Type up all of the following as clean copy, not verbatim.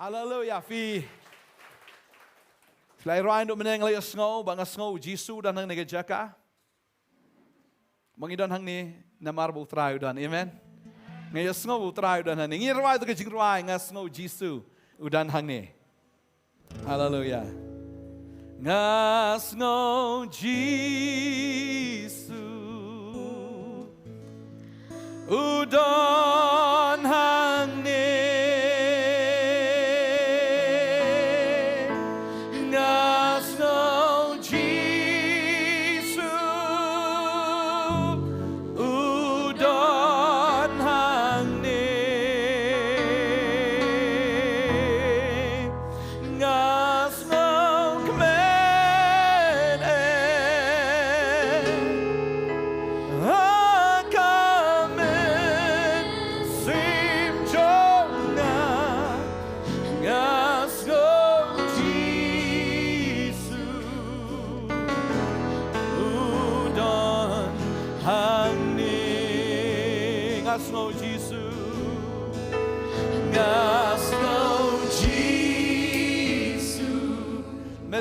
Haleluya fi. Flai rain do meneng lay snow bang snow Jisu dan hang nega jaka. Mangidan hang ni namar bu trayu dan amen. Ngay snow bu trayu dan hang ngir rai to ke jing rai ngas snow Jisu udan hang ni. Haleluya. Ngas snow Jisu udan hang ni.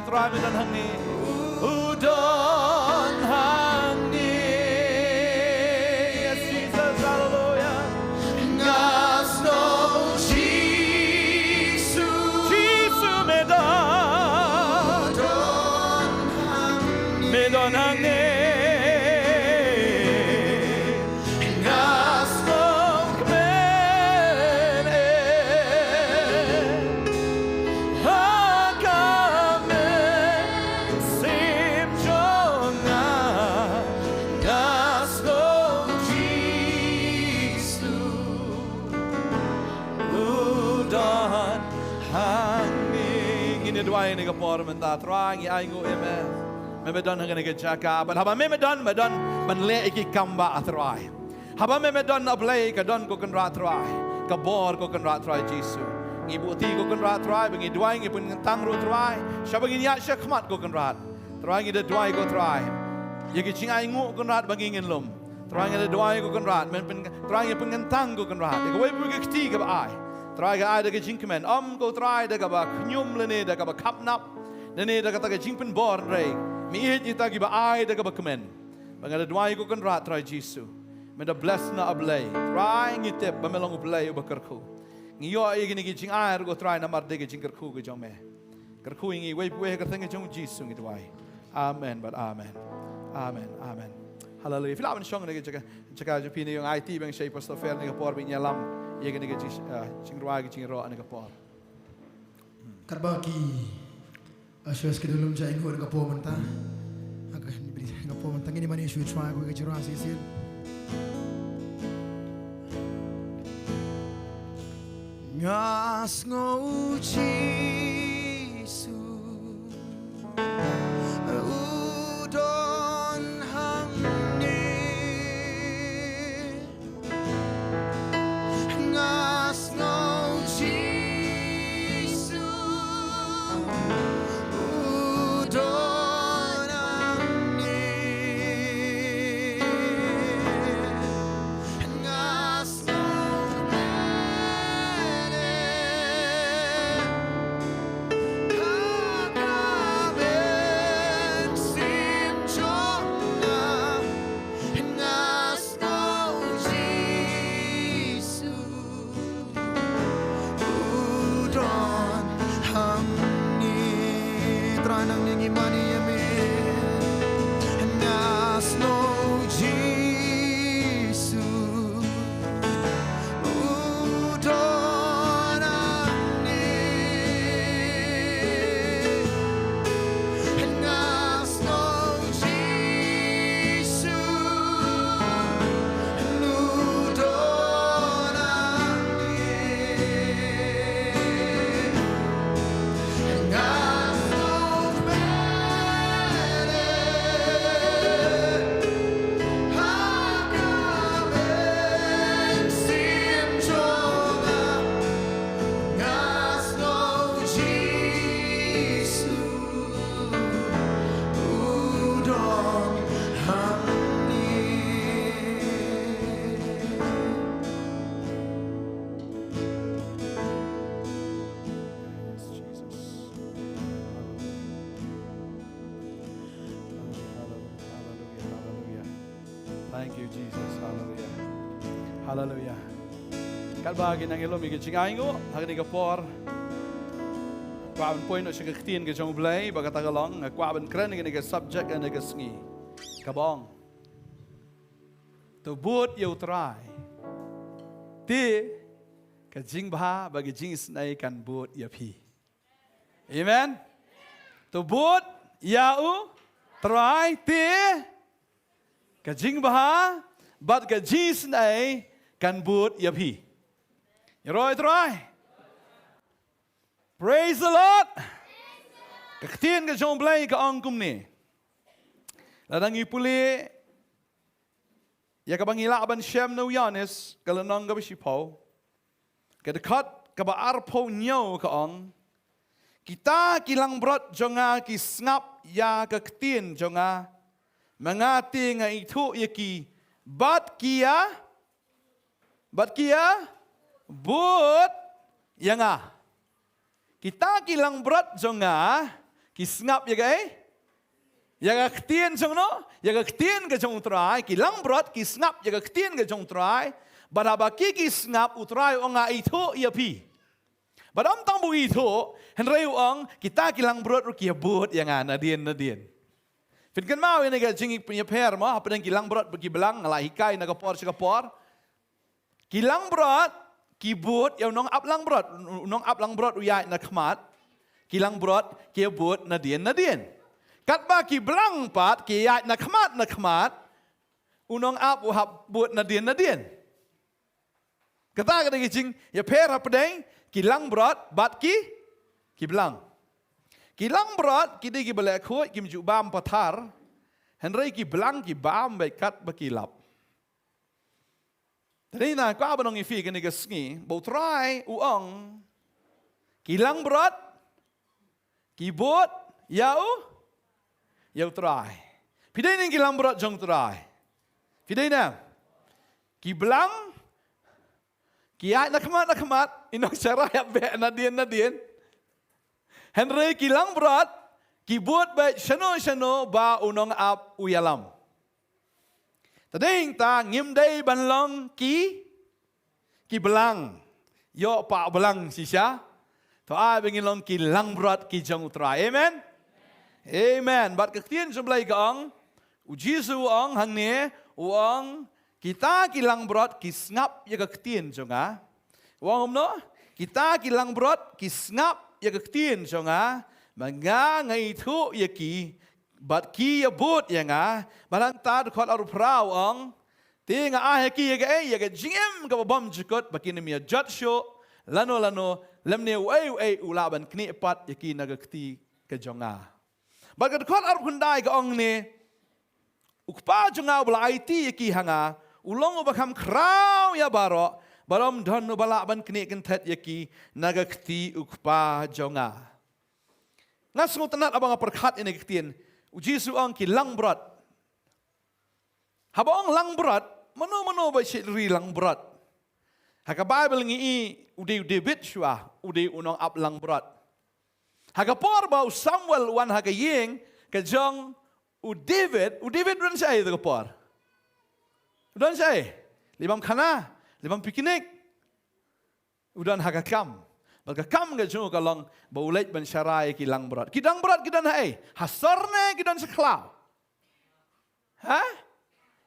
Try me dan hang ni udon hang ni. Yes Jesus hallelujah. Ngas no Jesus Jesus medan udon hang ni medan hang ni. Ini kapor menta terang ya ingo eme memedan hang nega jaka ban haba memedan ban le iki kamba atrai haba memedan ablay kadon ko kan ratrai kabor ko kan ratrai Jisu ngibu ti ko kan ratrai bengi duai ngi pun tang ro trai syabagi ya syakmat ko kan rat trai ngi de duai ko trai yegi ching ai ngo kan rat bangi ngin lom trai ngi de duai ko kan rat men pen trai ngi pun tang ko kan rat ko wei bu ge ti ga ai try ga ai da ga jinkmen go try da ga ba knyum lene da ga ba kapnap nene da ga ta ga jinkpen bor re mi it ni ta gi ba ai da ga ba kmen bang ada dwai ko kan rat try Jisu men da bless na ablay try ngi tep ba melong ablay ba karku ngi yo ai gi ni gi jing ai go try na mar de ga jing karku ga jome karku ngi we ga thang jong Jisu ngi dwai amen but amen amen hallelujah fila ban shong ne ga jaga jupini yung IT bang shape pastor fair ni ga por bi nyalam ye gani ga cingruai ga cingro ani kapor karbaki asyos ke dulum ja ingo ga po menta aga ni bri ga po menta ngini mani shu chwa ga jiro asisil ngas ngau Jisu udon hang ni ngas ngau Jisu udon hang ni ngas ngau mene Haleluya. Kat bagi nang ilom igi cingay ngo, hagni kapor. Kwaban poin o siya kaktiin ka jong blay, baga tagalong, kwaban kren nga nga subject nga nga sngi. Kabong. Tubut yaw try. Ti, ka jing baha, bagi jing snay kan but yapi. Amen? Tubut yaw try, ti, ka jing baha, bat ka jing snay kan but yapi. Roy try. Praise the Lord. Kaktiin ka jong blay ka angkum ni. Ladang ipuli. Ya kabang ilaban siyam na uyanis. Kalanang gabi si Paul. Kadakat kabaar po niyo ka ang. Kita kilang brot jonga kisngap ya kaktiin jonga. Mangati nga ito yaki. Bat kia. But yang kita kilang berat jonga kisngap ya gay ya kaktiin jong no ya kaktiin ke jong try kilang berat kisngap ya kaktiin ke jong try badabaki kisngap utray onga itu ya pi badam tambu itu henry ong kita kilang berat rukia but yang nadien finkan mau ini ga jingi punya per mo apa yang kilang berat bagi belang ngala hikai nagapor sikapor kilang berat kibut yang nong aplang berat uyai na khmat kilang berat kibut nadien kat ba ki belang pat ki yai na khmat unong ap uhap but nadien kata jing ya per apdeng kilang berat bat ki belang kilang berat kidi ki belek khoi ki mju bam pathar henry ki belang ki bam bai kat ba kilap. Tadi na ko abanong ifi kini gasngi, bau try uang, kilang berat, kibut, yau try. Pidai ni kilang berat jong try. Pidai na, kiblang, kiat nak kemat, inok cara ya be nadien. Henry kilang berat, kibut baik shano ba unong ap uyalam. Tading ta ngimday banlong ki belang. Yo pa belang sisya. To ai bengilong ki lang berat ki jong utra. Amen. Amen. Bat kaktiin sebelah gaang. Ujisu ang hang ne uang kita ki lang berat ki snap ya kaktiin jonga. Uang umno kita ki lang berat ki snap ya kaktiin jonga. Manga ngai thu ya ki bat ki ya but ya nga balanta khot aru prau ang ti nga ki ya ga jingem ka bom jikot bakin mi jat sho lano lemne wei ulaban kni pat ya ki nagakti ka jonga bagat khot aru hundai ka ong ne ukpa jonga bla IT ya ki hanga ulong bakam krau ya barom don bala ban kni kan thet ya ki nagakti ukpa jonga ngasngu tanat abang perkhat ini kaktin Ujisu ang ki lang berat. Habang lang berat, mano ba syiri lang berat. Haka Bible ngi ude David shua, ude unong ap lang berat. Haka por ba Samuel wan haka yeng ka jong u David ran say the por. Udan say, limam khana, limam piknik. Udan haka kam. Maka kam ga jung kalong baulet ban syarai ki lang berat. Kidang berat kidan hai. Hasarne kidan seklau. Ha?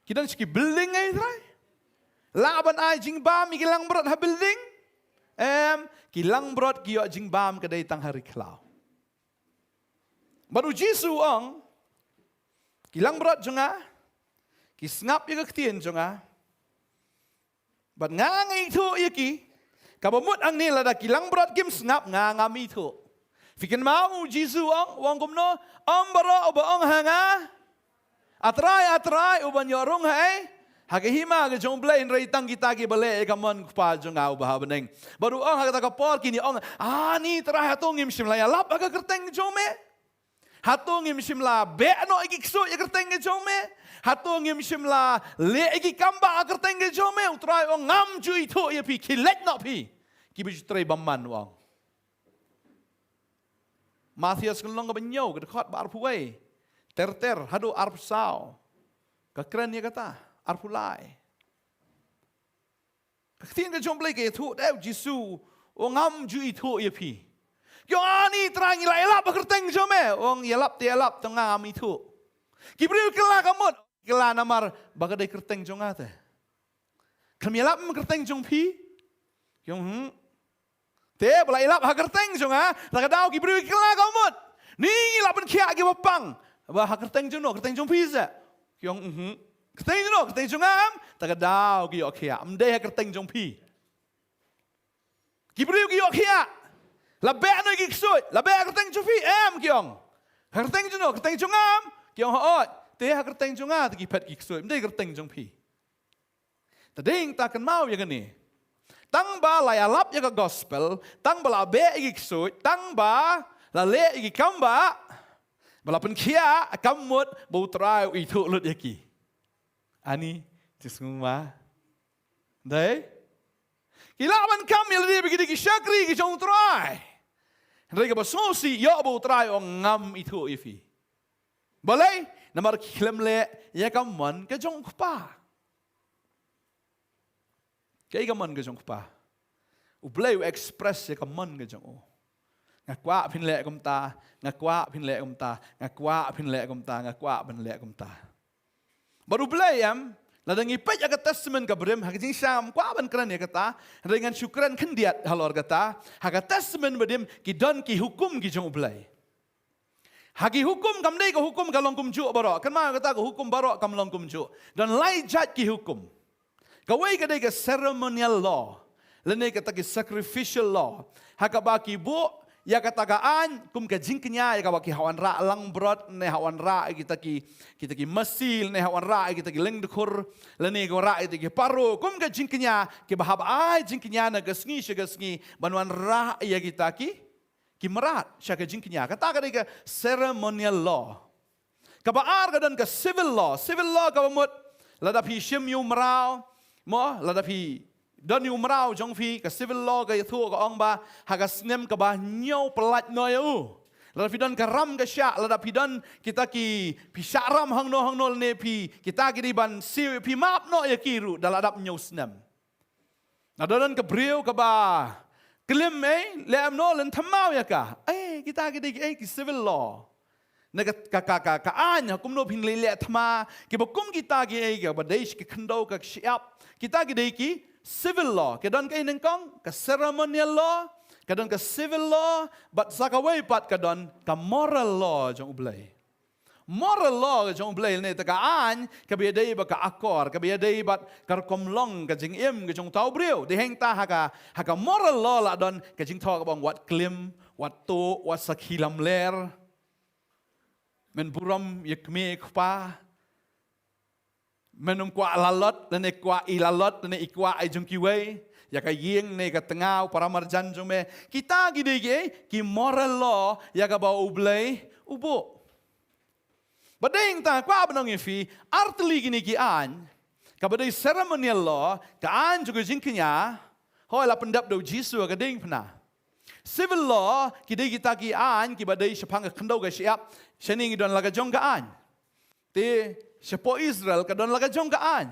Kidan ski building ai trai. Laban ai jing bam ki lang berat ha building. Ki lang berat ki jing bam kedai tang hari klau. Baru Jisu ang ki lang berat jonga. Ki snap ya ktien jonga. Bat ngangai tu yaki. Kabamut ang nila da kilang berat kim snap ngami itu. Fikin mau Jisu ang wang kumno ambara oba ang hanga. Atrai uban yorong hai. Hagahima ga jong blain reitang kita ki bale kamon pa jong au ba beneng. Baru ang hagata kapor kini ang ni trai hatong im simla ya lap aga kerteng jong me. Hatong im simla be no ikikso ya kerteng jong me. Hatong im simla le iki kamba kerteng jong me utrai ang ngam ju itu ya pi kilet no pi. Kibis tray bamman wang. Mathias kelong ka banyaw, kadakot ba arpuway. Ter, hado arpsaw. Kakren niya kata, arpulay. Tin ke jom blai ke thu deu Jisu ngam ju itu ye pi. Yo ani terang ila elap kerteng jome ong yelap te elap tengah ngam itu. Kibril kela kamot kela namar bagadai kerteng jonga te. Kami elap kerteng jong pi. Yong te bala elap kerteng jonga tagadau kibril kela kamot. Ni elap ben kia ki bapang. Ba kerteng jono kerteng jong pi se. Yong kerteng jono kerteng jongam tagadau ki yo kia. Mde kerteng jong pi. Kibril ki yo kia. Labe no ki ksut, labe kerteng jong pi em kiong. Kerteng jono kerteng jongam kiong hoot. Te kerteng jonga ki pet ki ksut. Mde kerteng jong pi. Tading takkan mau ya gani. Tang ba layalap ya ke gospel, tang ba labe ki ksut, tang ba lale ki kamba. Balapan kia kamut bau trai itu lut yaki. Ani cisnguma. Dai. Kilaban kam ya lebih begini ki syakri ki jong trai. Mereka bersosi ya bau trai ong ngam itu ifi. Boleh namar kilam le ya kaman ke jong kupa. Kaya kaman ke jong kupa. Ublay express ya kaman ke jong o. Ngakwa pin le kum ta, ngakwa pin le kum ta, ngakwa pin le kum ta, ngakwa pin le kum ta. Baru belayam, ladang ipet ya kata testament kabrim, hak jing syam kwa ban kran ya kata, dengan syukran kendiat halor kata, hak testament badim ki don ki hukum ki jong belay. Haki hukum kamdai ke hukum kalong kum juk barok, kan ma kata ke hukum barok kam long kum juk. Dan lai jat ki hukum. Kawai kadai ke ceremonial law, lenai kata ke sacrificial law, hak baki bu ya katagaan kum ke jingknya ya kawaki hawan ra lang brot ne hawan ra kita ki mesil ne hawan ra kita ki leng dekur lene ko ra kita ki paru kum ke jingknya ki bahab ai jingknya na gasngi banwan ra ya kita ki merat sya ke jingknya kata ke ceremonial law kabaar kadan ke civil law kabamut ladapi syim yu merau mo ladapi dan yu merau jong fi ke civil law ke thu ke ong ba haga snem ke ba nyau pelat no yu la pidan ke ram ke sya la pidan kita ki pisya ram hang no ne pi kita ki ban si pi map no ya kiru dal adap nyau snem na dan ke breu ke ba klim le am no len thamau ya ka kita ki civil law na ka anya kum no pin le thama ki ba kum kita ki ba deish ki khando ka syap kita ki civil law, kadang kay nengkong, ke ceremonial law, kadang ke civil law, but sakaway pat kadang ke moral law jong ublay. Moral law jong ublay ni tagaan, kabiyaday ba ka akor, kabiyaday bat karkomlong ka jing im ka jong tau briu, diheng ta haka moral law la don ka jing talk about what klim, what to, what sakilam ler, men buram yakme kpa. Menum kwa lalot, dan kwa ilalot, dan ikwa ajung kiway, ya ka ying ne ka tengau para marjan jume. Kita gide ki moral law ya ka ba ublay ubo. Badeng ta kwa benong ifi artli gini ki an. Ka badai ceremonial law ka an juga jingknya. Hoi la pendap do Jisu ka ding pena. Civil law kita ki an ki badai sepang ka kendo ka siap. Shening don laga jong ka an. Te Siapa Israel kadon laga jong kaan.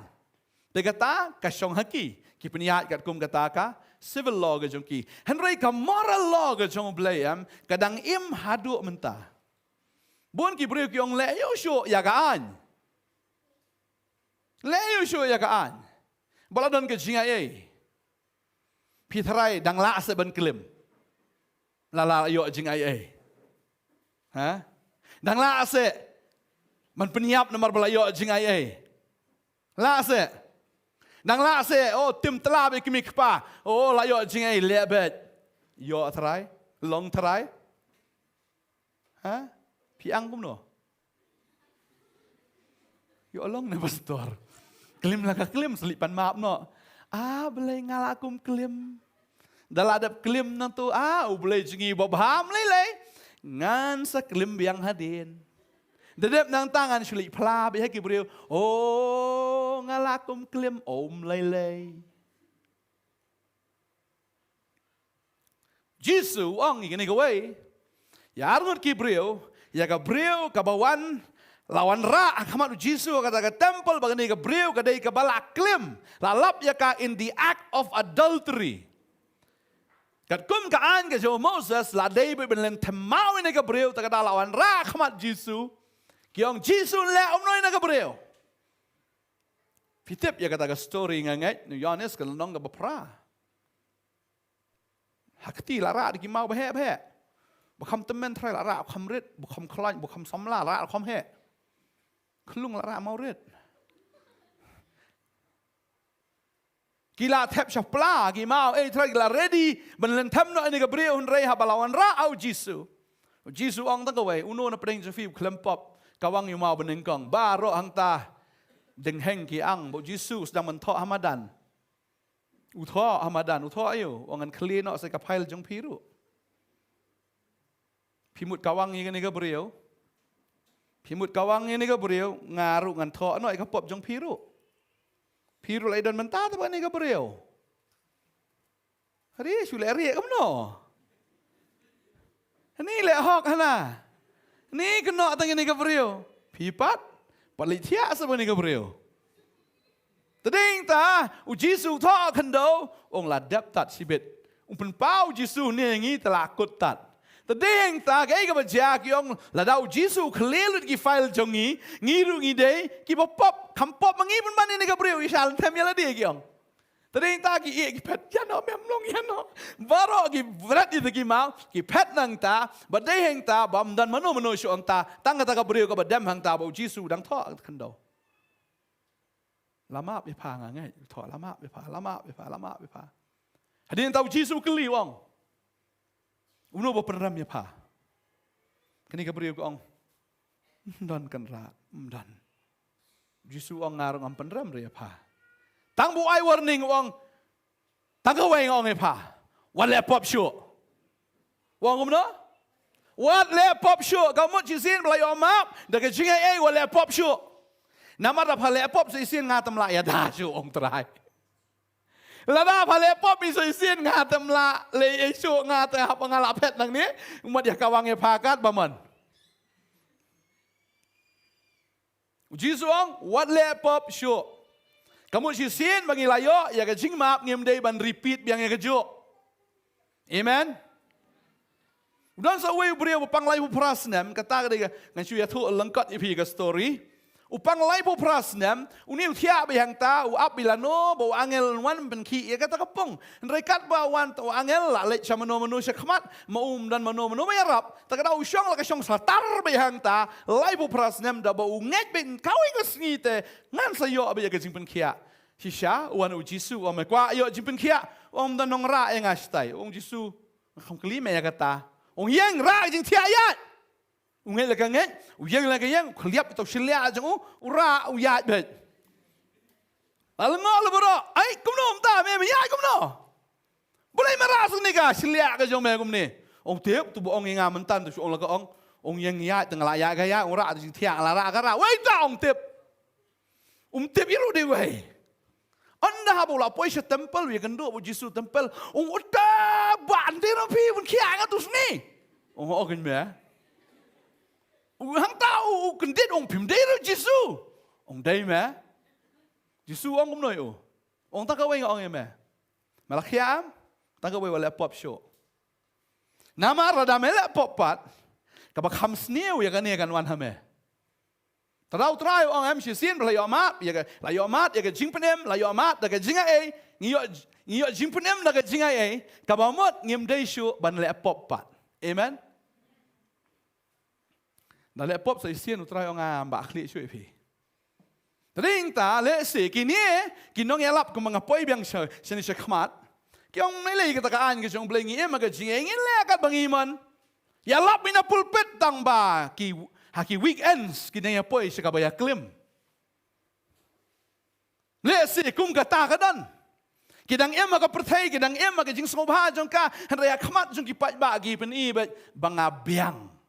Dia kata kasyong haki. Ki peniat kat kum kata ka civil law ke jong ki. Henry ka moral law ke jong belayam kadang im haduk mentah. Bun ki beri ki ong le Yosua ya kaan. Le Yosua ya kaan. Baladon ke jingai. Pitrai dang la seben kelim. La yo jingai. Ha? Dang la se man peniap nomor belayo jingai la se nang la se tim telab ikimik pa layo jingai lebet yo try long try ha piang kum no yo long ne pastor klim la ka klim selipan maap no belai ngalakum klim daladap klim nang tu boleh jingi babham lele ngan sa klim biang hadin Dedep nang tangan sulit pla biha ki beriu. Ngalakum klim lele. Jisu ong igini gawai. Ya arnut ki beriu, ya ka beriu ka bawan lawan ra kamat Jisu kata ke temple bagani ke beriu ke dei ke balak klim lalap ya ka in the act of adultery. Kat kum ka an ke jo Moses la dei be ben temau ni ke beriu ta kata lawan ra kamat Jisu kiong Jisu le omnoi na ke beriu. Pitip ya kata ke story ngangai nu Yohanes ke nong ke bepra. Hakti la ra di mau be be. Bukan temen try la ra kham rit bukan klan bukan samla ra kham he. Kelung la ra mau rit. Gila tep syapla gi mau try gila ready ben len tem no ni ke beriu hun rei ha balawan ra au Jisu. Jisu ong ta ke wei uno na preng jo fi klempop kawang yu mau benengkong baro hang ta deng heng ki ang bo Jisu sedang mentok Hamadan. Utho Hamadan utho ayo ongan kli no se kapail jong piru. Pimut kawang ini ke beriu. Pimut kawang ini ke beriu ngaru ngan tho no ka pop jong piru. Piru lai don mentah ta ni ke beriu. Hari sule ri kam no. Ni le hok hana. Ni kena tang ni ke beriu. Pipat palitia sa ni ke beriu. Tading ta u Jisu tho kando ong la dap tat sibet. Pen pau Jisu ni ngi telakut tat. Tading ta kai ka baja kiong la dau Jisu khlelut ki file jongi ngiru ngi dei ki pop kam pop mangi pun ban ni ka brio isal them ya la di kiong. Tading ta ki pet ya no mem long ya no. Baro ki vrat di ki mau ki pet nang ta badai heng ta bam dan mano syo ang ta tang ta ka brio ka badam hang ta bau Jisu dang tho kando. Lama be pa ngai tho lama be pa. Hadin tau Jisu keli wong. Uno bo peram ya pa. Kini ka beriu ong. Dan kan ra dan. Jisu ong ngarung am penram ya pa. Tang bu ai warning ong. Tang ka wei ong ya pa. Wan le pop show. Wong no? Wat le pop show. Kamu jisin belai omap. Dak jingai wan le pop show. Nama da pa le pop jisin ngatam la ya da show ong trai. Lada pale pop iso isin ngatem la le isu ngate apa ngalapet nang ni umat ya kawange pakat baman. Jisu ong what le pop show. Kamu sisin bagi layo ya ke jing map ngem dei ban repeat biang ya kejo. Amen. Udan sa we brio pang lai bu prasnam kata ke ngan su ya thu lengkat ipi ke story. Upang lai po prasnam, uniu tiap behang ta, uap bilano, bawa angel wan penki, ya kata kepong. Rekat bawan tu angel lah, lek sama manusia kemat, maum dan manu mayarap. Tak ada usyong lah kesyong satar behang ta, lai po prasnam dah bawa ngek ben kawin kesngite, ngan sayo abe ya kejing penkia. Sisha, wan Jisu, ome kwa ayo jing penkia, dan nong ra yang astai, Jisu, kam kelima ya kata, yang ra jing tiayat. Ungel lagi ngek, uyang lagi yang keliap itu silia aja ura uyat bet. Lalu ngol bro, ay kumno ta me ya kumno. Boleh merasuk ni ka silia ke jong me kumni. Ong tiap tu ong yang mentan tu ong lagi ong yang ya tengah layak gaya ura tu tiak lara kara. Wei ta ong tiap iru di wei. Anda habu la poi se temple we kendo bu Jisu temple ong uta bandir pi pun kia ngatus ni. Ong ogen me. Hang tahu kendit ong pimdero Jisu. Ong dai me. Jisu ong noi o. Ong ta ka wei ong me. Malakiam ta ka wei wala pop show. Nama rada mele pop pat. Ka ba kham sneu ya kan ne kan wan ha me. Tarau trai ong am sin la yo mat ya la yo mat ya ka jing penem la yo mat da ka jinga e ngiyo jing penem da ka jinga e ka ba mot ngim dai show ban le pop pat. Amen. Dah le pop sai sien utrai ong mbak khli shui pi. Tring ta le se kini kinong yalap ko mga poi biang sini sekmat. Kiong nilai kita kaan ke jong blengi maga jingeng le kat bangiman. Yalap mina pulpit tang ba ki haki weekends kini ya poi sekabaya klim. Le se kum kata kadan. Kidang maga pertai kidang maga jing sngobha jong ka raya khmat jong ki pat ba gi pen i bangabiang.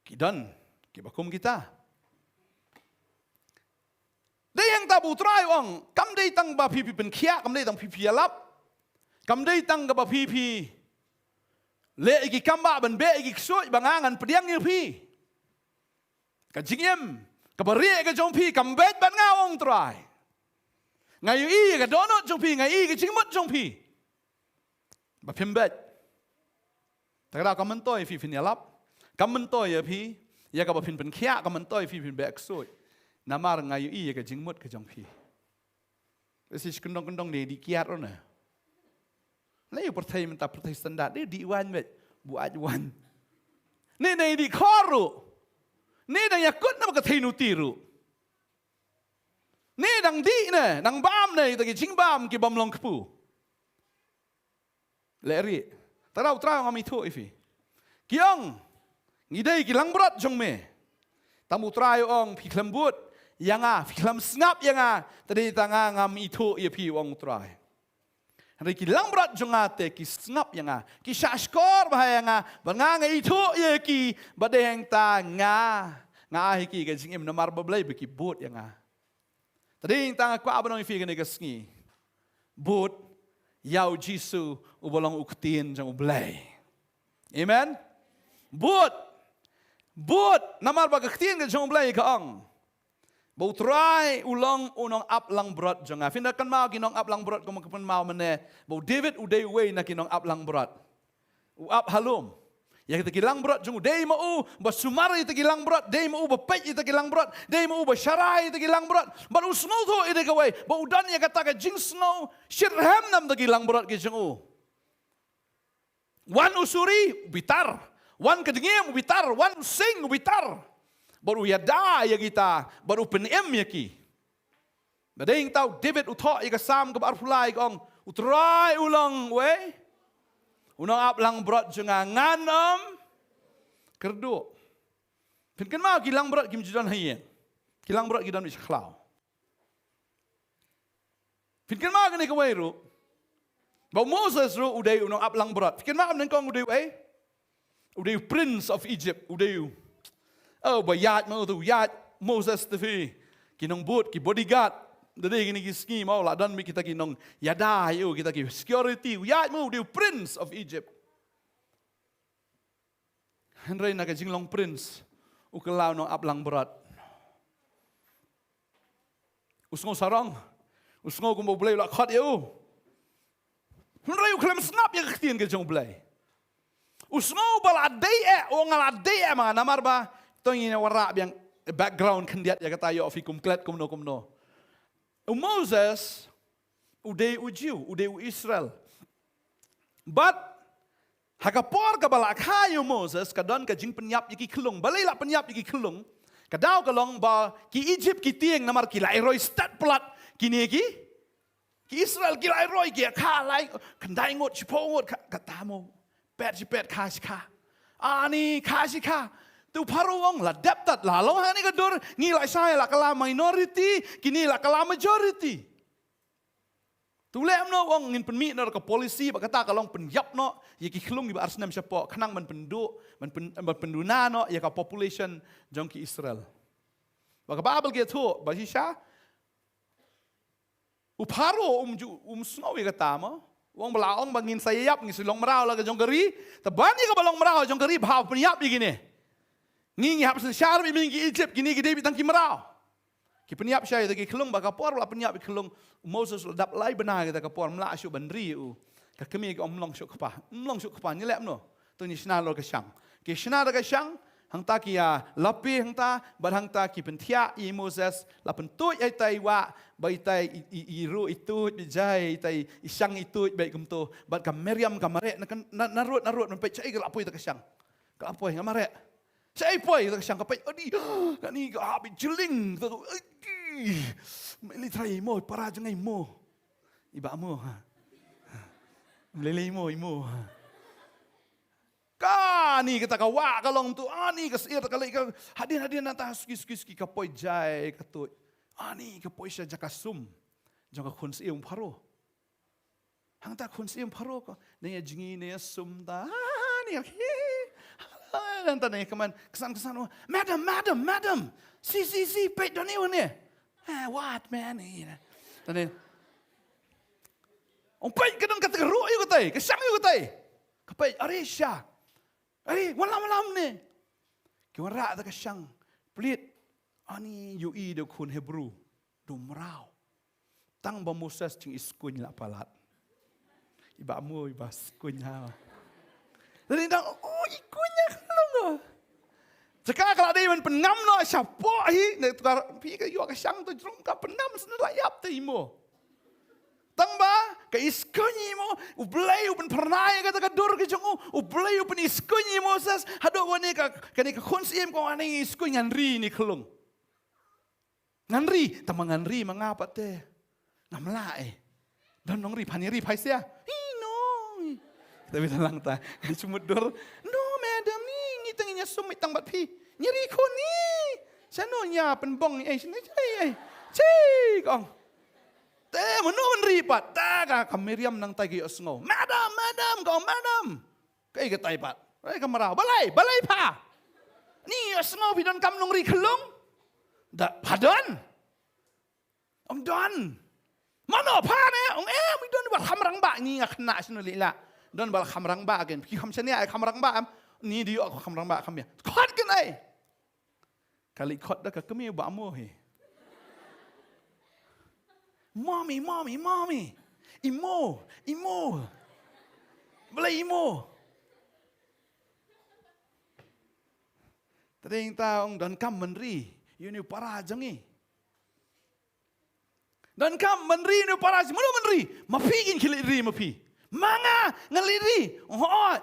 Kidan, kibakum kita. Dayang tabu try ong, kam day tang ba pipi pen kia, kam day tang pipi alap, kam day tang ba pipi le iki kamba ban be iki ksoi bangangan pediang ni pi ka jingem ka bari ka jong pi kambet ban ngawong trai ngayu i ka donot jong pi ngai ka jingmot jong pi ba pimbet takra ka mentoi fi finalap ka mentoi ya pi ya ka ba pin pen khia ka mentoi fi pin be ksoi namar ngayu i ka jingmot ka jong pi esi kendong-kendong ni di kiat ro na Lai pertai mentah pertai standar dia diwan bet buat wan. Ni di koru. Ni dang yakut nama ketai nutiru. Ni dang di ne, dang bam ne tagi jing bam ki bam long kepu. Leri. Tarau ngami tu ifi. Kiong ngidai ki lang berat jong me. Tamu trai ong pi klembut yang pi klem snap yang tadi tanga ngami tu ia pi ong trai. Hari ki lang berat jongate ki snap yang ki syashkor bahaya banga itu ye ki badeng ta nga ki ke jing im namar bablai beki bot yang tadi tang aku abanong ifi ke negasngi bot yau jisu ubolong uktin jang ublai amen bot namar bagaktin ke jang ublai ka ong bau try ulang unong up lang berat jangan. Findakan mau kinong up lang berat kamu kepen mau mana. Bau David udai way na kinong up lang berat. Up halum. Ya kita kilang berat jung udai mau basumari kita kilang berat. Dai mau bapet kita kilang berat. Dai mau basyarai kita kilang berat. Baru snow tu ide kawai. Bau dan ya kata ke jing snow shirham nam kita kilang berat ke jung. Wan usuri bitar. Wan kedengem bitar. Wan sing bitar. Baru ya dah ya kita, baru penem ya ki. Badai tahu David uthok ya kesam ke barfulai kong utrai ulang we. Unang ap lang berat jangan nganom kerdu. Pengen mau kilang berat kim judan hayen. Kilang berat kidan wis khlau. Pengen mau kene ke ru. Bau Moses ru udai unang ap lang berat. Pengen mau nang kong udai we. Udai prince of Egypt udai. Oh, bayat mau tu, yat Moses tu fi, kinong boot, ki bodyguard, dari kini kiski mau lah dan kita kinong yada yo kita ki security, yat mau dia prince of Egypt. Henry nak jinglong prince, ukelau nong aplang berat. Usngo sarang, usngo kumbo boleh lah khat yo. Henry ukelam snap yang ketian ke jong boleh. Usngo baladai ngaladai mana namar ba. Tong ini warak yang background kendiat ya kata yo fikum klet kumno. Moses udai ujiu, udai Israel. But hakapor kabalak hayo Moses kadon ka jing penyap yiki kelung, balai lah penyap yiki kelung. Kadau kalong ba ki Egypt ki tieng namar ki lairoi stat pelat kini ki Israel ki lairoi ki kalai kendai ngot cipongot katamu pet kasika. Ani kasika. Tu paruang lah deptat lah. Long hani kadur ngilai saya lah kala minority, kini lah kala majority. Tu lem no wong ngin penmi no ke polisi kata kalong penyap no ye ki klung di arsnam siapa kenang man penduduk man penduna no ye ka population jong ki Israel. Baka Bible ke tu basisha uparo snow ye kata mo wong belaong bangin sayap ngi silong merau lah ke jong keri tabani ka balong merau jong keri bahaw penyap begini. Ngingi hap sesyar mingi Egypt gini gede bitang kimerau. Ki peniap syai tagi kelung baka por la peniap kelung Moses dap lai benar kita ka por mla syu bandri u. Ka kemi ka omlong syu kapa. Omlong syu kapa ni lep no. Tu ni sna lo ka syang. Ki sna da ka syang hang ta ki ya lapi hang ta bar hang ta ki pentia i Moses la pentut ai tai wa bai tai i ru itu jai tai i syang itu bai kumto bat ka Miriam ka mare narut men pe chai ka lapoi ta ka syang. Ka lapoi ngamare. Saya poi tak syang kapai adi kani ka habis jeling tu meli trai mo para jangai mo iba mo lele mo kani kita ka wa kalong tu ani ka sir ka lai ka hadin nata ski kapai jai katut ani kapai sya jakasum jang khun siung pharo hang ta khun siung pharo ko ne jingi ne sum ta ni dan tanya keman kesan madam si pet doni wane what man ni tanya pet kadang kata ru ayu katai kesang ayu katai Apa Arisha. Walam ni. Kau rak tak kesyang. Pelit. Ani UI do kun Hebrew. Do merau. Tang ba Moses cing iskuny la palat. Iba mu iba skunya. Jadi dah ikunya kalau. Sekarang kalau dia penam no siapa hi tukar pi ke yo ke sang tu jrung ka penam sene layap tu imo. Tang ba ke iskunyi mo ublay upen pernai kata ka dur ke jongu ublay upen iskunyi Moses hado wani ka kani ka konsim ko ani iskuny nganri ni kelung. Nganri tamang nganri mangapa te. Ngamla Dan nong ri paniri pai sia. No. Tapi talang ta cuma dur. No madam ni tanginya sumit tang bat pi. Nyeri ko ni. Sano nya penbong sini cai kong. Te menu menripat. Ta ka Miriam nang tagi osngo. Madam kong. Kai ka tai pat. Ai ka marau. Balai pa. Ni osngo pidon kam nong ri kelong. Da padon. Ong don. Mana pa ne? Ong pidon bal khamrang ba ni nga khna sino lila. Don bal khamrang ba again. Pi kham sene ai khamrang ba ni dia aku khamrang ba kham ya. Khot kan ai. Kali khot dah ka kami ba mo he. Mommy. Imo. Belai imo. Tading taong dan kam menri. Yuni para jangi. Dan kam menri ni para jangi. Mana menri? Mapigin kilidri mapi. Manga ngalidri. Oh.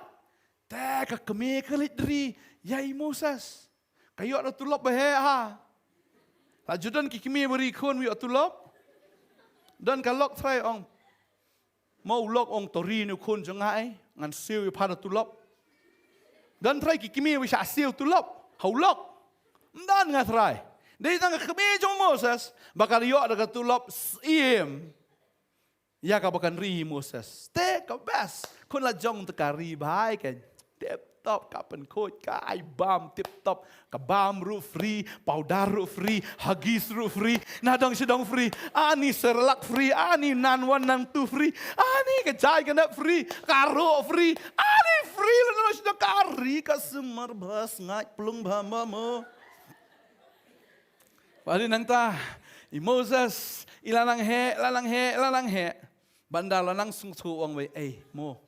Tak kami kilidri. Yai Moses. Kayo na tulop bahe ha. Lajudan kikimi beri kun wi tulop. Dan kalok try ong mau lok ong tori ni kun jangai ngan siu pada tulop. Dan try kikimi wi sa siu tulop. Haulok. Dan ngat try. Dei tang kami jong Moses bakal yo ada tulop iem. Ya ka bakan ri Moses. Te ka best. Kun la jong tekari bai kan. Tip top kapan coach kai bam tip top ka bam ru free powder ru free hagis ru free nadang sedang free ani serlak free ani nan one nan two free ani ka jai kana free karo free ani free lo sedang kari ka semar bas ngai plung bama mo pali nang ta Moses ilalang he banda lanang sung su ong we mo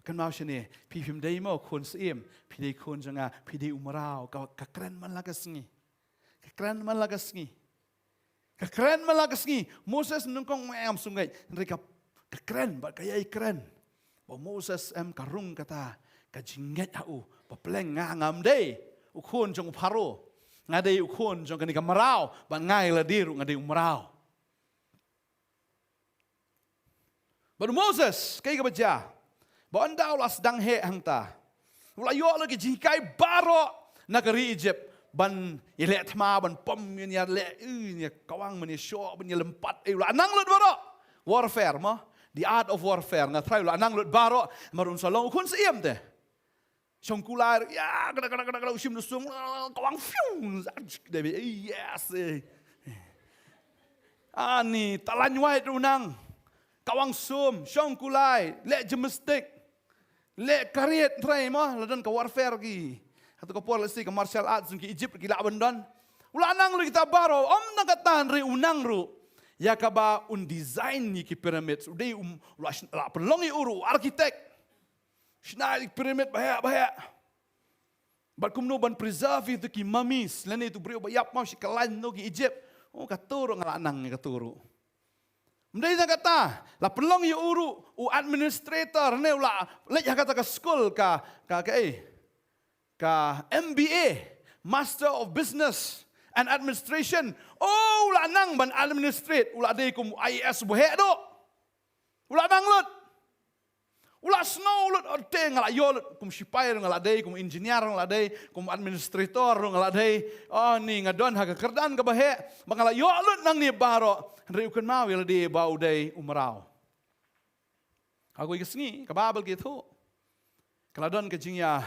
kan mau sini pim dai mo kon sim pidai kon janga pidai umrau ka keren man lagasngi keren man lagasngi Moses nungkong am sungai mereka keren ba kaya keren ba Moses karung kata ka jinget au ba pleng ngam dei ukon jong paro ngadei ukon jong kan ka marau ba ngai la diru ngadei umrau ba Moses kai ka baja Banda ulah sedang he hangta. Ulah yo lagi jikai baro negeri Egypt ban ilek thma ban pom nya le nya kawang meni syo ban lempat ulah nang lut baro. Warfare ma, the art of warfare nga try ulah nang lut baro marun salong kun siem te. Song kular ya kada usim dusung kawang fiu debi yes. Ani talan white runang. Kawang sum, song kulai, le gemestik. Le kariet try mah ladan ka warfare gi. Atau ka polisi ka martial arts ki Egypt ki laban dan. Ulah nang lu kita baro nang katan ri unang ru. Ya ka ba design ni ki pyramid. Udai ulah pelongi uru arkitek. Snai pyramid bahaya. Bat kumno ban preserve itu ki mummies. Lene itu brio bayap mau si kalan no ki Egypt. Oh katuru ngalanang ni katuru. Mendai nak kata, la pelong yu uru, administrator ne ula, le kata ke school ka MBA, Master of Business and Administration. Oh, ula nang ban administrate, ula dei kum IAS bohe do. Ula nang lut. Ula snow lut ode ngala yo lut kum sipai ngala dei kum engineer ngala dei kum administrator ngala dei. Oh ni ngadon ha kerdan ka bahe, mangala yo lut nang ni baro. Henry ukun mau yala di bau dei umrau. Aku igasngi kababel gitu. Kaladon kejingya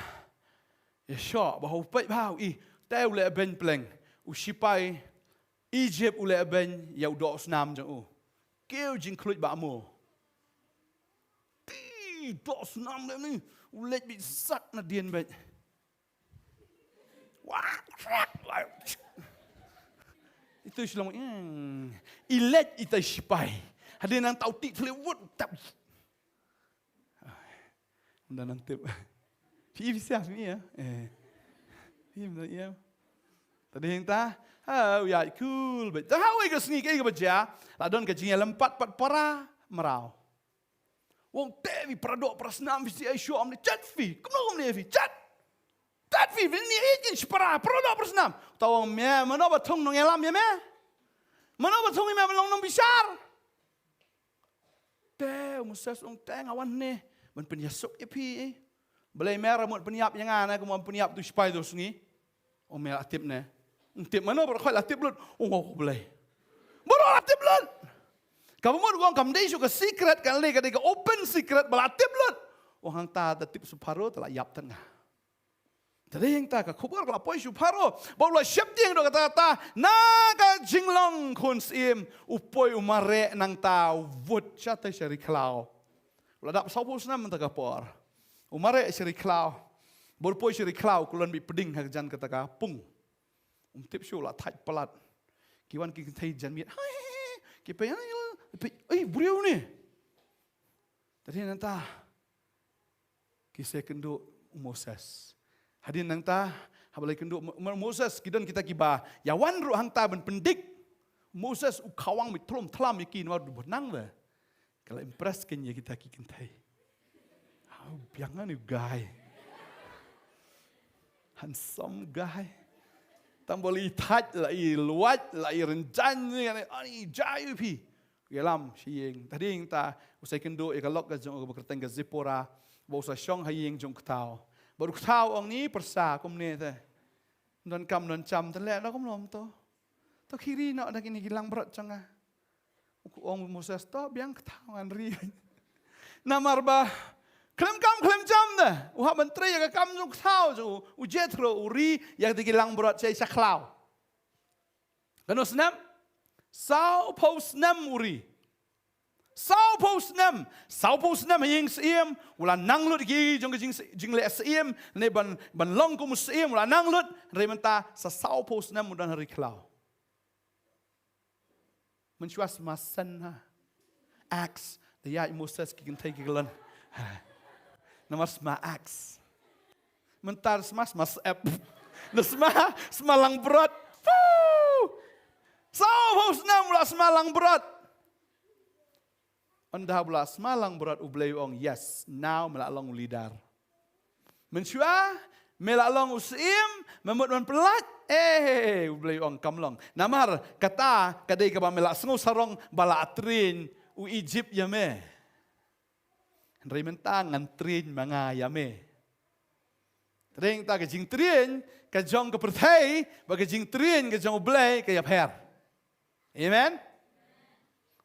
ya syo bahau pai bau teu le ben pleng usipai Egypt ule ben ya do snam jang keu jing kluit ba mo. dok senam lem ni. Ulet bit sat na dien bet. Wah, itu selong ilet ita sipai. Ada nang tau tik telewut tap. Unda nang tip. Pi bisa ni ya. Him dah ya. Tadi yang ta, ya cool bet. Tahu ke sini ke baca, ladon ke jinga lempat pat para merau. Wong tevi pradok prasnam visi ai show amne chat fi. Kumno kumne fi chat. Chat fi ni ejin spara pradok prasnam. Tahu me mana batung nong elam ya me. Mana batung me melong nong bisar. Teh musas ong teh ngawan ne. Man penyasuk ya pi. Belai merah mut peniap yang ana ke mun peniap tu spai tu sungi. Oh me atip ne. Tip mana berkhoi atip lut. Oh belai. Baru atip lut. Kamu mau uang kamu deh juga secret kan le kadang open secret belatip lut. Orang ta tip separuh telah yap tengah. Tadi yang ta kakubar kalau poi separuh. Baru siap dia yang kata naga jinglong kunsim upoi umare nang ta wud cata syari klau. Kalau dak sapu senam mentaka por. Umare syari klau. Baru poi syari klau kulon bi peding hak jan kata pung. Tip syul lah tai pelat. Kiwan kita tai jan miat. Kita yang beliau ni. Tadi nanti kisah kenduk Moses. Hadin nanti habalai kenduk Moses kidan kita kiba. Ya wan ru hang ta ben pendik. Moses ukawang mit tolom telam yakin war benang le. Kalau impress kan ya kita kikentai. Biangan ni guy. Handsome guy. Tamboli tat lai luat lai rencan ni ani jayu pi. Gelam sieng. Tadi yang ta usai kendo ekalok ke jong berkerteng ke Zipora. Bawa usai syong hayeng jong ketau. Baru ketau orang ni persa kum ni teh. Non kam non cam terlek dah kum lom tu. Tu kiri nak dah kini hilang berat cang ah. Orang Moses tu biang ketau ngan ri. Namar bah. Klem jam dah. Uhak menteri yang kam jong ketau tu. Ujetro uri yang dihilang berat saya saklau. Kena senam. Sao pos nam uri. Sao pos nam yang siem ula nanglut gi jong jing le siem ne ban long ko siem ula nanglut rementa sa sao pos nam udan hari klau. Mencuas masan ha. Acts the ya Moses ki kan tai ki lan. Nama sma acts. Mentar smas mas app. Semalang berat. Sao nam ulah semalang berat. Anda ulah semalang berat ublay ong yes now melalong lidar. Mensua melalong usim memut man pelat ublay ong kamlong. Namar kata kadai ka ba melak sengu sarong bala atrin u Egypt ya me. Henry mentang ngantrin mga ya me. Tring ta ka jing trin ka jong ka pertai ba ka jing trin ka jong ublay ka yapher. Amen.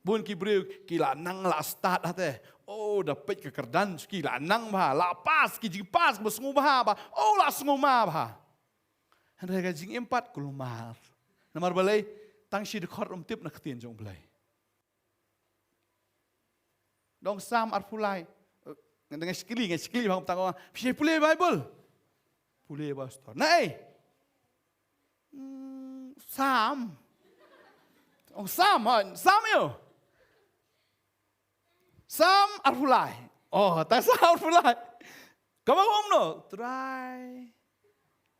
Bun kibriu kila nang la start hate. Oh dapat ke kerdan kila nang bah la pas ki jing pas bersengu bah ba. Oh la sengu ma bah. Hendak ka jing 4 kulumar. Namar balai tang si dekor tip nak tien jong balai. Dong sam arfulai. Dengan sekali bang tang orang. Pi pulai Bible. Pulai pastor. Nai. Sam. Oh Sam yo. Sam arfulai. Oh, tak Sam arfulai. Kamu om no? Try.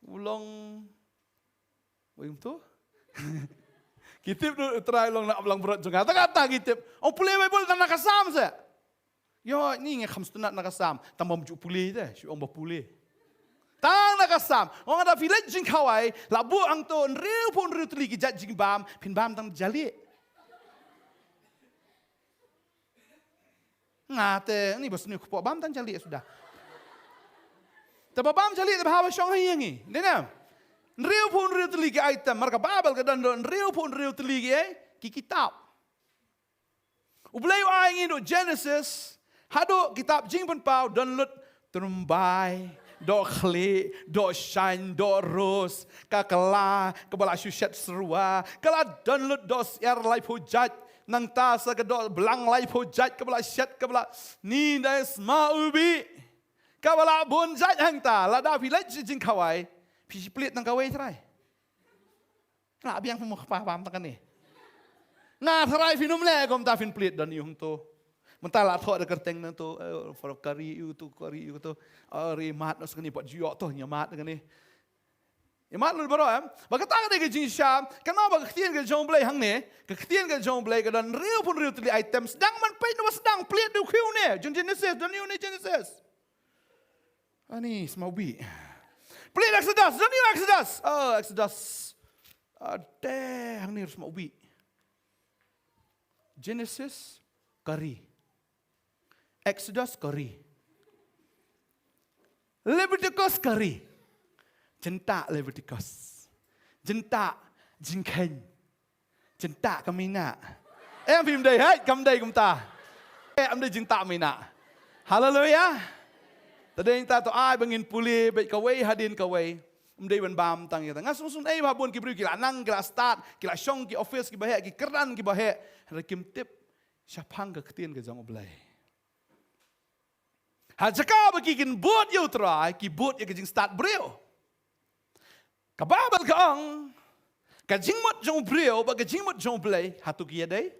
Ulong. Wim tu? Kitip tu try long nak ulang berat juga. Kata kitip. Oh pulai Bible tak nak Sam saya. Yo ni nge kham stunat nak Sam. Tambah mujuk pulai dah. Si om berpulai. Tang nak Sam. Orang ada village jing kawai. Labu ang tu riu pun riu teli kijat jing bam. Pin bam tang jali. Ngate ni bos ni kupok bam tang jali sudah. Tapi bam jali tapi hawa syong hayang ni. Denam. Riu pun riu teli ki item. Mereka babel ke dan riu pun riu teli ki kitab. Ublay ai ngi do Genesis. Hado kitab jing pun pau download terumbai. Do khli, do shine, do ros, kakela, kebala syusyat serua, kala download dos air life hujat, nang ta sa kadol belang lai po jat kabla shat kabla ni dai sma ubi kabla bon jat hang ta la da pi lai jing kawai pi split nang kawai trai la biang mo paham ta kan ni nga trai finum le kom ta fin split dan yung to mentala tho da kerteng nang to for kari u to ri mat nos ni pot jiok to nyamat kan ni Imat lu baru bagi tangan dia ke Syam, kenapa ketian ke jong blay hang ni, ketian ke jong blay ke dan real pun real tadi item sedang man pay nama sedang pelit du kiu ni, jong Genesis dan new ni Genesis. Ani semua bi. Pelit Exodus, dan new Exodus. Oh Exodus. Ada hang ni semua bi. Genesis kari. Exodus kari. Leviticus kari. Jentak Leviticus. Jentak Jingken. Jentak Kamina. Em phim đây hết, cầm đây cũng ta. Em đây jentak Mina. Hallelujah. Tadi kita tu ai bangin pulih baik kawai hadin kawai. Mdai ban bam tang kita. Ngas sun ai babun ki beri ki lanang ki start ki syong ki office ki bahek ki keran ki bahek. Rakim tip syapang ke ketien ke jang oblai. Ha jaka bagi kin bot you try ki bot ye ke jing start breu. Kababal kaang, kajingmot jong brio, bag kajingmot jong blay, hatu kia day.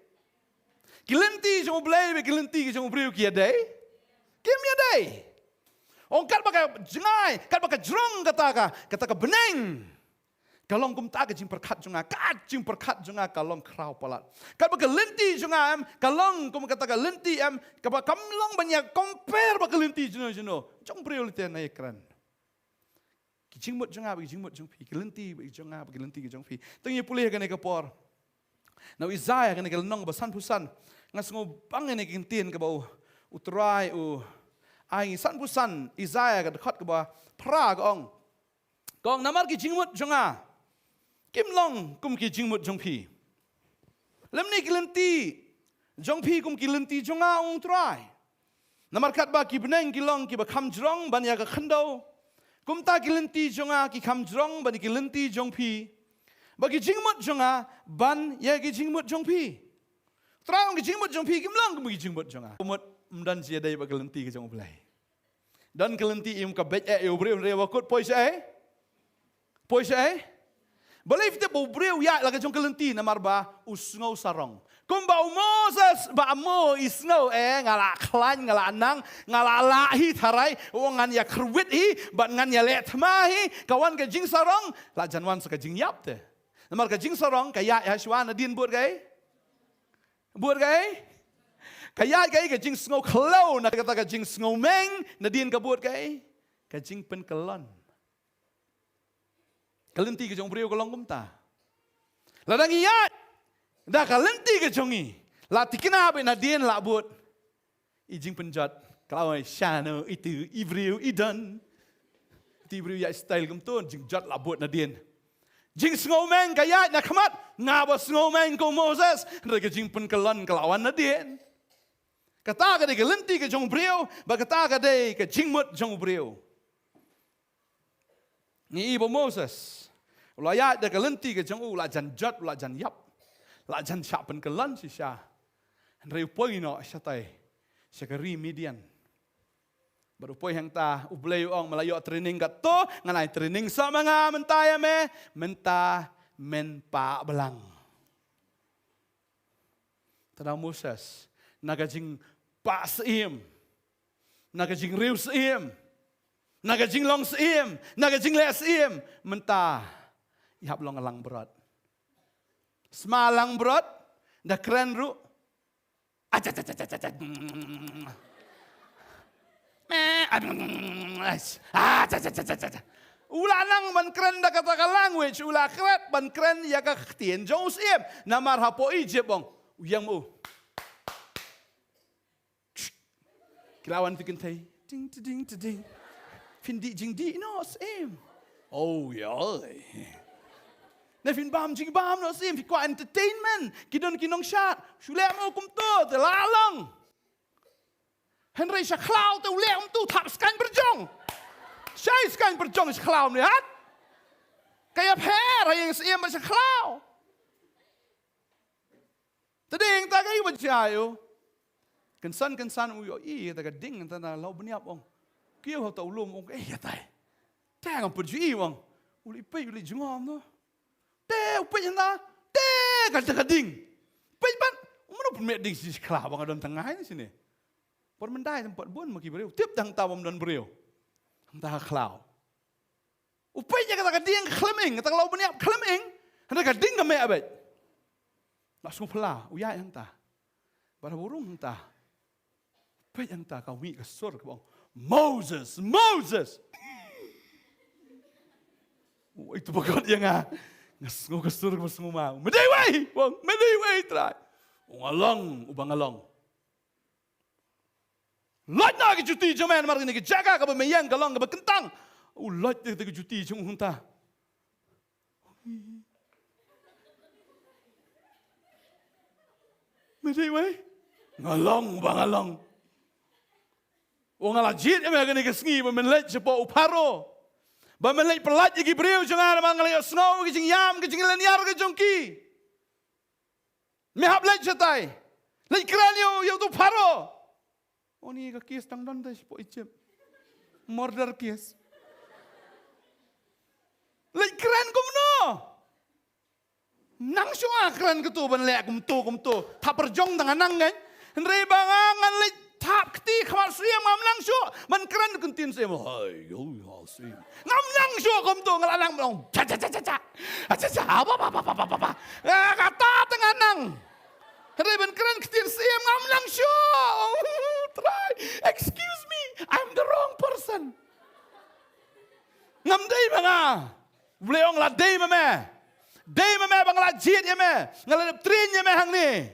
Kilenti jong blay, bag kilenti jong brio kia day. Kim ya day. Ong kat baka jengai, kat baka jrong kata beneng. Kalong kum ta kajing perkat jonga, kajing perkat jonga kalong krau palat. Kat baka lenti jonga kalong kum kata lenti kaba kamlong banyak compare baka lenti jono. Jong brio lenti na ekran. Jingmut jonga bagi jingmut jong pi kelenti bagi jonga bagi kelenti ke jong pi tengye pulih kan ke por na Isaiah kan ke nong basan pusan ngas ngo bang ne kintin ke bau utrai ai san pusan Isaiah ka dekat ke ba pra gong namar ki jingmut jonga kim long kum ki jingmut jong pi lem ni kelenti jong pi kum kelenti jonga utrai namar kat ba ki beneng ki long ki ba kham jrong ban ya ka khandau Kumta kilenti jonga ki kam jrong bani kilenti jong pi. Bagi jingmut jonga ban ya ki jingmut jong pi. Traung ki jingmut jong pi kim lang ki jingmut jonga. Kumut mdan sia dai bagi kilenti ke jong blai. Dan kilenti im ka bet e obre re wakut poi sai. Poi sai. Believe te bo breu ya la ka jong kilenti na marba usngau sarong. Kumba Moses ba mo isngau ngala klan ngala anang ngala lahi tharai ngan ya krwit hi ba ngan ya let mahi kawan ke jing sarong la janwan sa ka jing yap te namar ka jing sarong ka ya shwana din buat gai kaya gai ka jing sngo khlo na kata ka jing sngo meng na din ka buat gai ka jing pen kelon kalenti ke jong priu kolong kumta ladang iya dah kalenti ke jongi, lati kenapa nadien labut, ijing penjat, kalau shano itu ibriu idan, itu ibriu ya style kumton, jing jat labut nadien, jing snowman kaya nak kamat, ngabas snowman ko Moses, mereka jing penkelan kelawan nadien, kata kade kalenti ke jong briu, bakata kade ke jingmut jong briu, ni ibu Moses, ulayat dah kalenti ke jong ulah jan jat ulah jan yap. La jan siapan kelan si Syah. Reu poi no syatai. Syakari Midian. Baru poi yang ta ublay ong malayo training kat to nganai training sama nga mentaya me menta men pa belang. Tada Moses nagajing pa seim. Nagajing riu seim. Nagajing long seim, nagajing le seim menta ihap long alang berat. Semalang berat, dah keren ru. Ulanang ban keren dah kata language, ulah keren ban keren ya ka tien jong siem. Namar hapo Egypt bong, uyang mo. Kilawan fikin tay, ding ding ding. Findi jing di no siem. Oh ya. Nefin bam jing bam no sim fikwa entertainment kidon kinong shot shule mo kum to te lalang Henry sha cloud te ule tu tap skan berjong Syai skan berjong sha cloud ni hat kaya per yang sim sha cloud Tading ta kai baca yo. Kensan uyo ta ka ding ta na lau beniap ong. Kiu ha ta ulum ong ya tai. Ta ngam pergi ong. Uli pe uli jengam no. Te upe na. Te ka ding. Pe ban umno pun mek ding si klah bang adon tengah ni sini. Por mendai tempat bun maki beriu. Tiap dang tawam dan beriu. Hang ta klau. Upe nya kata ka ding kleming, kata lau beniap kleming. Hang ka ding ka mek abet. Langsung pela, uya yang ta. Bara burung ta. Pe yang ta ka wi ka sur ka bang. Moses. Itu bagot yang ngasngo ka sur ka sungu mau. Medai wai trai. Ubang along. Lot na ki juti jaman mar ni ki jaga ka ba mayang ka long ka ba kentang. Lot te ki juti jung hunta. Medai wai. Ubang along. Ngalajit ya mga ganit ba menlet siya po uparo. Ba menlet pelat yung gibriw siya nga naman ngayon snow, kicing yam, kicing lanyar, kicing ki. Mihap let siya tay. Let kran yung to paro. Ni ka kis tang don siya po ichip. Murder case. Let kran kumno. Nang siya kran ko to, banlek kumto. Taperjong tangan nang gan. Henry bangangan let tap keti khamat siam ngam lang syo man kran kuntin siam hai yo siam ngam lang syo kom tu ngalalang long cha apa kata tengah nang hare ban kran ketin siam ngam lang syo try excuse me I'm the wrong person ngam dei banga bleong la dei me bang la jit ye me ngalap trin ye me hang ni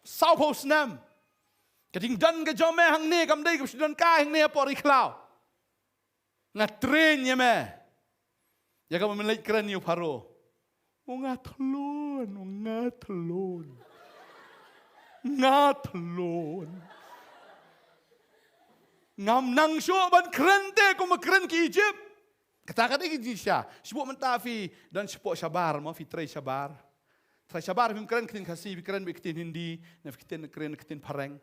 sau pos nam Kading dan ke jome hang ni kam dei ke sidon ka hang ni apa ri klau. Ngatren ye me. Ya kam melek keren yu paro. Ngatlon. Ngam nang syo ban keren te ko keren ki Egypt. Kata-kata ki jisya. Sibuk mentafi dan sibuk sabar mo fi tray sabar. Tray sabar him keren kitin kasih keren bi kitin hindi, na keren kitin pareng.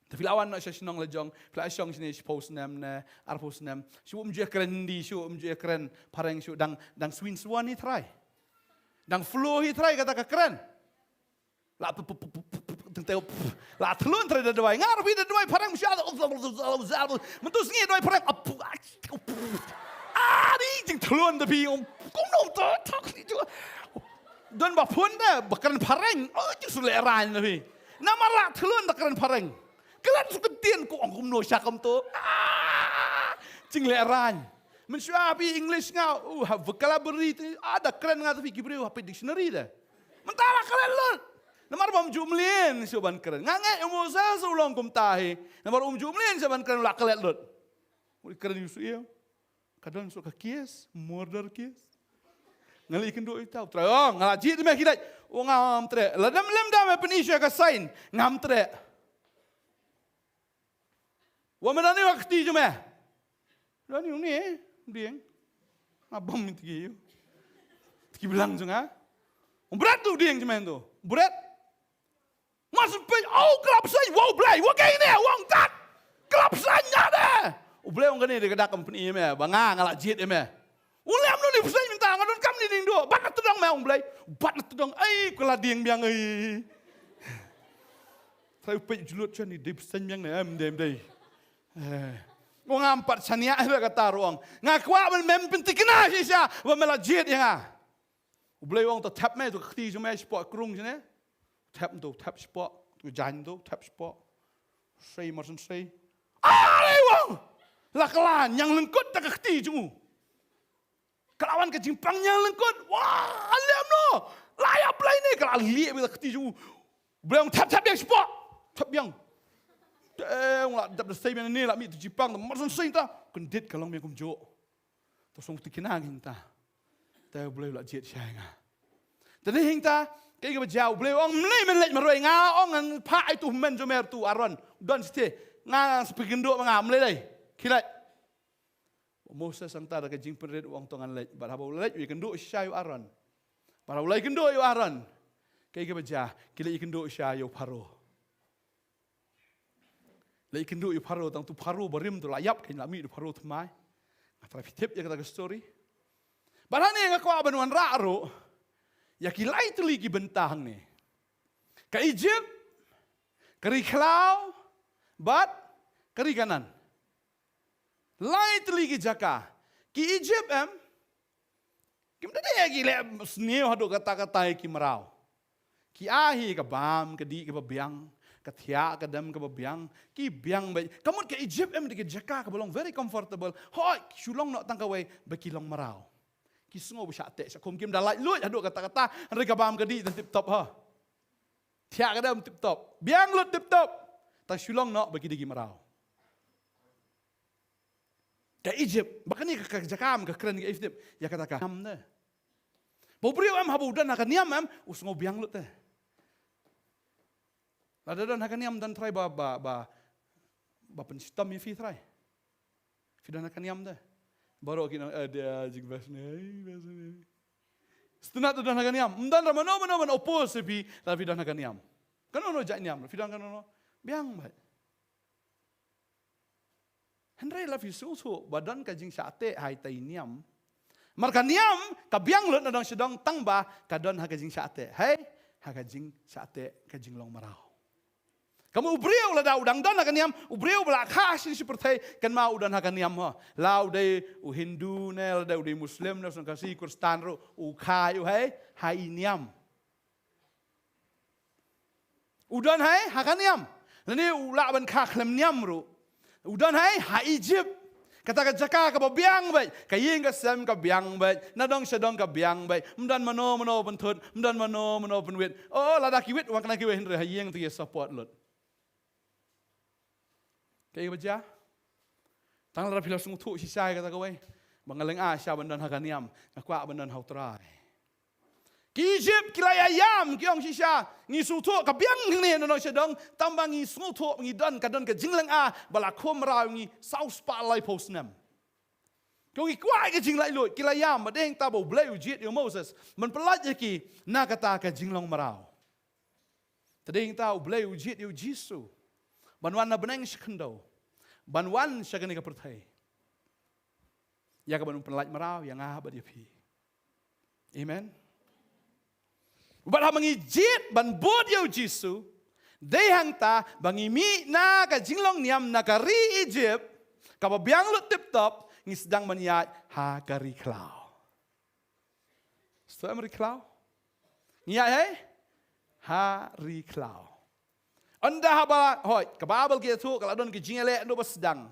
Tapi lawan nak senang lejong, pelak syong sini post nam na, arpos nam. Siapa menjual keren di, siapa menjual keren pareng siapa dang swin swan ni try, dang flow ni try kata keren. Lah tengok, lah telun try dah dua, ngarap dah dua pareng mesti ada, mentus ni dua pareng, ni jeng telun tapi kumno tak ni juga. Dan bapun dah bakaran pareng, justru leran tapi. Nama lah telun tak keren pareng. Kelan suka tien ko ang kumno siya kam to. Cing leran. Mensuapi English nga. Vocabulary ada keren nga tapi gibriu hape dictionary dah. Mentara keren lot. Namar bam jumlien siban keren. Ngange umusa sulong kum tahi. Namar jumlien siban keren la kelet lot. Uli keren yusu iya. Kadang suka kies, murder kies. Ngali ikan do itau. Tra ngalaji me kidat. Ngam tre. Ladam lem da me penisya ka sign. Ngam tre. Wa menani waktu je meh. Dani ni dieng. Abang minta kiu. Ki bilang jenga. Berat tu dieng je meh tu. Berat. Masuk pe kelap sai wow blai. Wa kai ni wang tat. Kelap sanya dah. Blai wang ni de kedak company meh. Banga ngalak jit meh. Ulam nu ni sai minta ngadon kam ni ding do. Bat na tudang meh wang blai. Bat na tudang ai kala dieng biang ai. Sai pe julut chan ni de sen biang ni dem dei. Wong ampat sania ba kata ruang. Ngakwa men mempenti kena sia, wa melajit ya. Ublay wong to tap me to khti jo me spot krung sine. Tap spot, to jan to tap spot. Sei marsen sei. Wong. Lakalan yang lengkut tak khti ju. Kelawan ke jimpang yang lengkut. Wah, alam no. Layak play ni kalau lihat bila khti ju. Ublay wong tap yang spot. Tap yang lah dapat say mana ni lah mi tu Jepang, macam say ta, kendit kalau mi kumjo, tu song tu kena kita, tapi boleh lah jet saya ngah. Tapi kita, kayak berjauh boleh orang Melayu melek meroi ngah, orang pak itu men jomer tu aron, dan sih ngah sepegendo ngah Melayu, kilat. Moses antara ke jing perit orang tangan lek, barang boleh lek, we kendo saya aron, barang boleh kendo aron. Kaya baca, kila ikan do siya yo paro. La ikan do yo paro, tang tu paro barim tu layap kaya lami do paro tumai. Ngatra fitip ya kata story. Barang ni ngako abanuan raro, ya kilai tu lagi bentang ni. Ka Egypt, kari Klau, bat kari kanan. Lai tu lagi jaka. Ki Egypt kim dah gile sniu hadu kata-kata ki merau. Ki ahi ke bam, ke di ke babiang, ke thia ke dam ke babiang, ki biang baik. Kamu ke Egypt di jaka ke belong very comfortable. Hoi, sulong nak tangkawai baki long merau. Ki sungo bersate, sakum kim dah lai lut hadu kata-kata, hari ke bam ke di dan tip top ha. Thia ke dam tip top, biang lut tip top. Tak sulong nak baki digi merau. Ke Egypt, bahkan ni ke Jakam, ke keren ke Egypt, ya katakan, niam deh. Bau beriu habu dan akan niam usngo biang lut deh. Ada dan akan niam dan try ba penstam ya fi try. Fi dan akan niam deh. Baru kita ada jig basne, basne. Setelah tu dan akan niam, dan ramano opose fi, tapi dan akan niam. Kanono jak niam, fi dan kanono biang baik. Henry la fi susu badan kajing sate hai tai niam. Marka niam kabiang lut nadang sedang tangba kadon hakajing sate. Hai hakajing sate kajing long marau. Kamu ubriu la da udang dan akan niam ubriu bela khas seperti kan mau dan akan niam ha. Lau dai u Hindu ne da u Muslim ne son kasih Kristen ro u khai u hai niam. Udan hai akan niam. Lani ula ban kha klem niam ro. Udan hai Egypt. Kata jaka ka biang bai. Kaying ka sem ka biang bai. Nadong sedong ka biang bai. Mdan mano pentut. Mdan mano penwit. Oh lada kiwit wang kena kiwit henry hayeng tu ya support lot. Kaya baca. Tang la pila sung tu sisai kata kau bangaleng asya bandan hakaniam. Ngakwa bandan hautrai. Ki Egypt kilai ayam kiong sisa ngi sutu kabiang ni no sedong tambang ngi sutu ngi dan kadon ke jinglang bala khom raw ngi south pa lai posnam kau ngi kwai ke jinglai lo kilai ayam badeng tabo blai ujit yo Moses men pelat ki na kata ke jinglong marau tadeng tau blai ujit yo Jisu banwan na beneng sekendo banwan sagani ka perthai ya ka banun pelat marau yang badia pi amen. Balah mengijit ban bod yo Jisu, dehang ta bangimi na ka jinglong niam na kari Egypt, ka biang lut tip top ngi sedang meniat ha kari Klau. Sto amri Klau? Niat hari Klau. Anda haba hoi ka babel ke tu kalau don ke jingele ando sedang.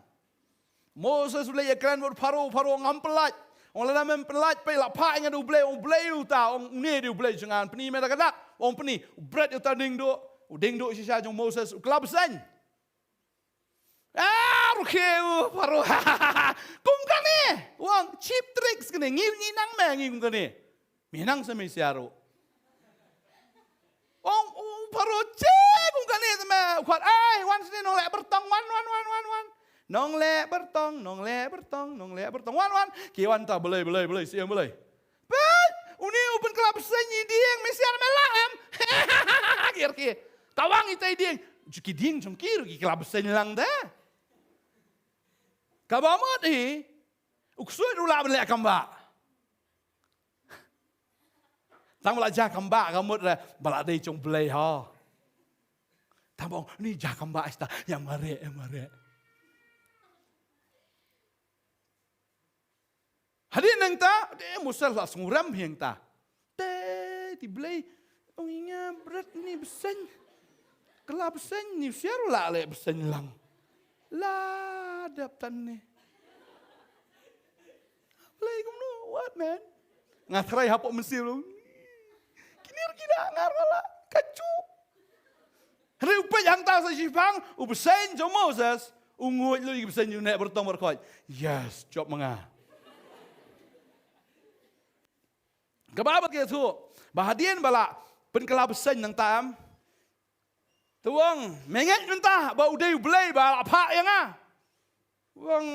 Moses ulai ekran bor paro ngampelat. Orang lama mempelat pe la pa ingat ublei ta ong ni di ublei jangan peni meta kada ong peni bread you tanding do sisa jong Moses klab san rukeu paro kum kani wang cheap tricks kene ngi nang me ngi kum kani minang sami siaro ong paro che kum kani sama kuat once ni nong le bertong one nong le bertong wan kiwan ta belai siang belai bet uni open club senyi dieng mesiar melam kir tawang itai dieng juki dieng jong kir ki club senyi lang da kabamot uksui dula bele kamba tang bela ja kamba kamut la bala dei jong belai ha tambong ni ja kamba ista yang mare Hadin nang ta, musal lah senguram yang ta. Di belai, ingat berat ni besen. Kelap besen ni siaru lah le besen lang. Lah daptan ni. Belai kumno, what man? Ngatrai hapok Mesir lu. Kinir kina ngarala kacu. Hari upay yang ta sa sipang, ubesen jo Moses, unguit lu besen ju nek bertong berkoi. Yes, job mengah. Kebabat ke tu, bahadian bala penkelab sen nang tam. Tuang menget mentah ba udai blai ba apa yang Wang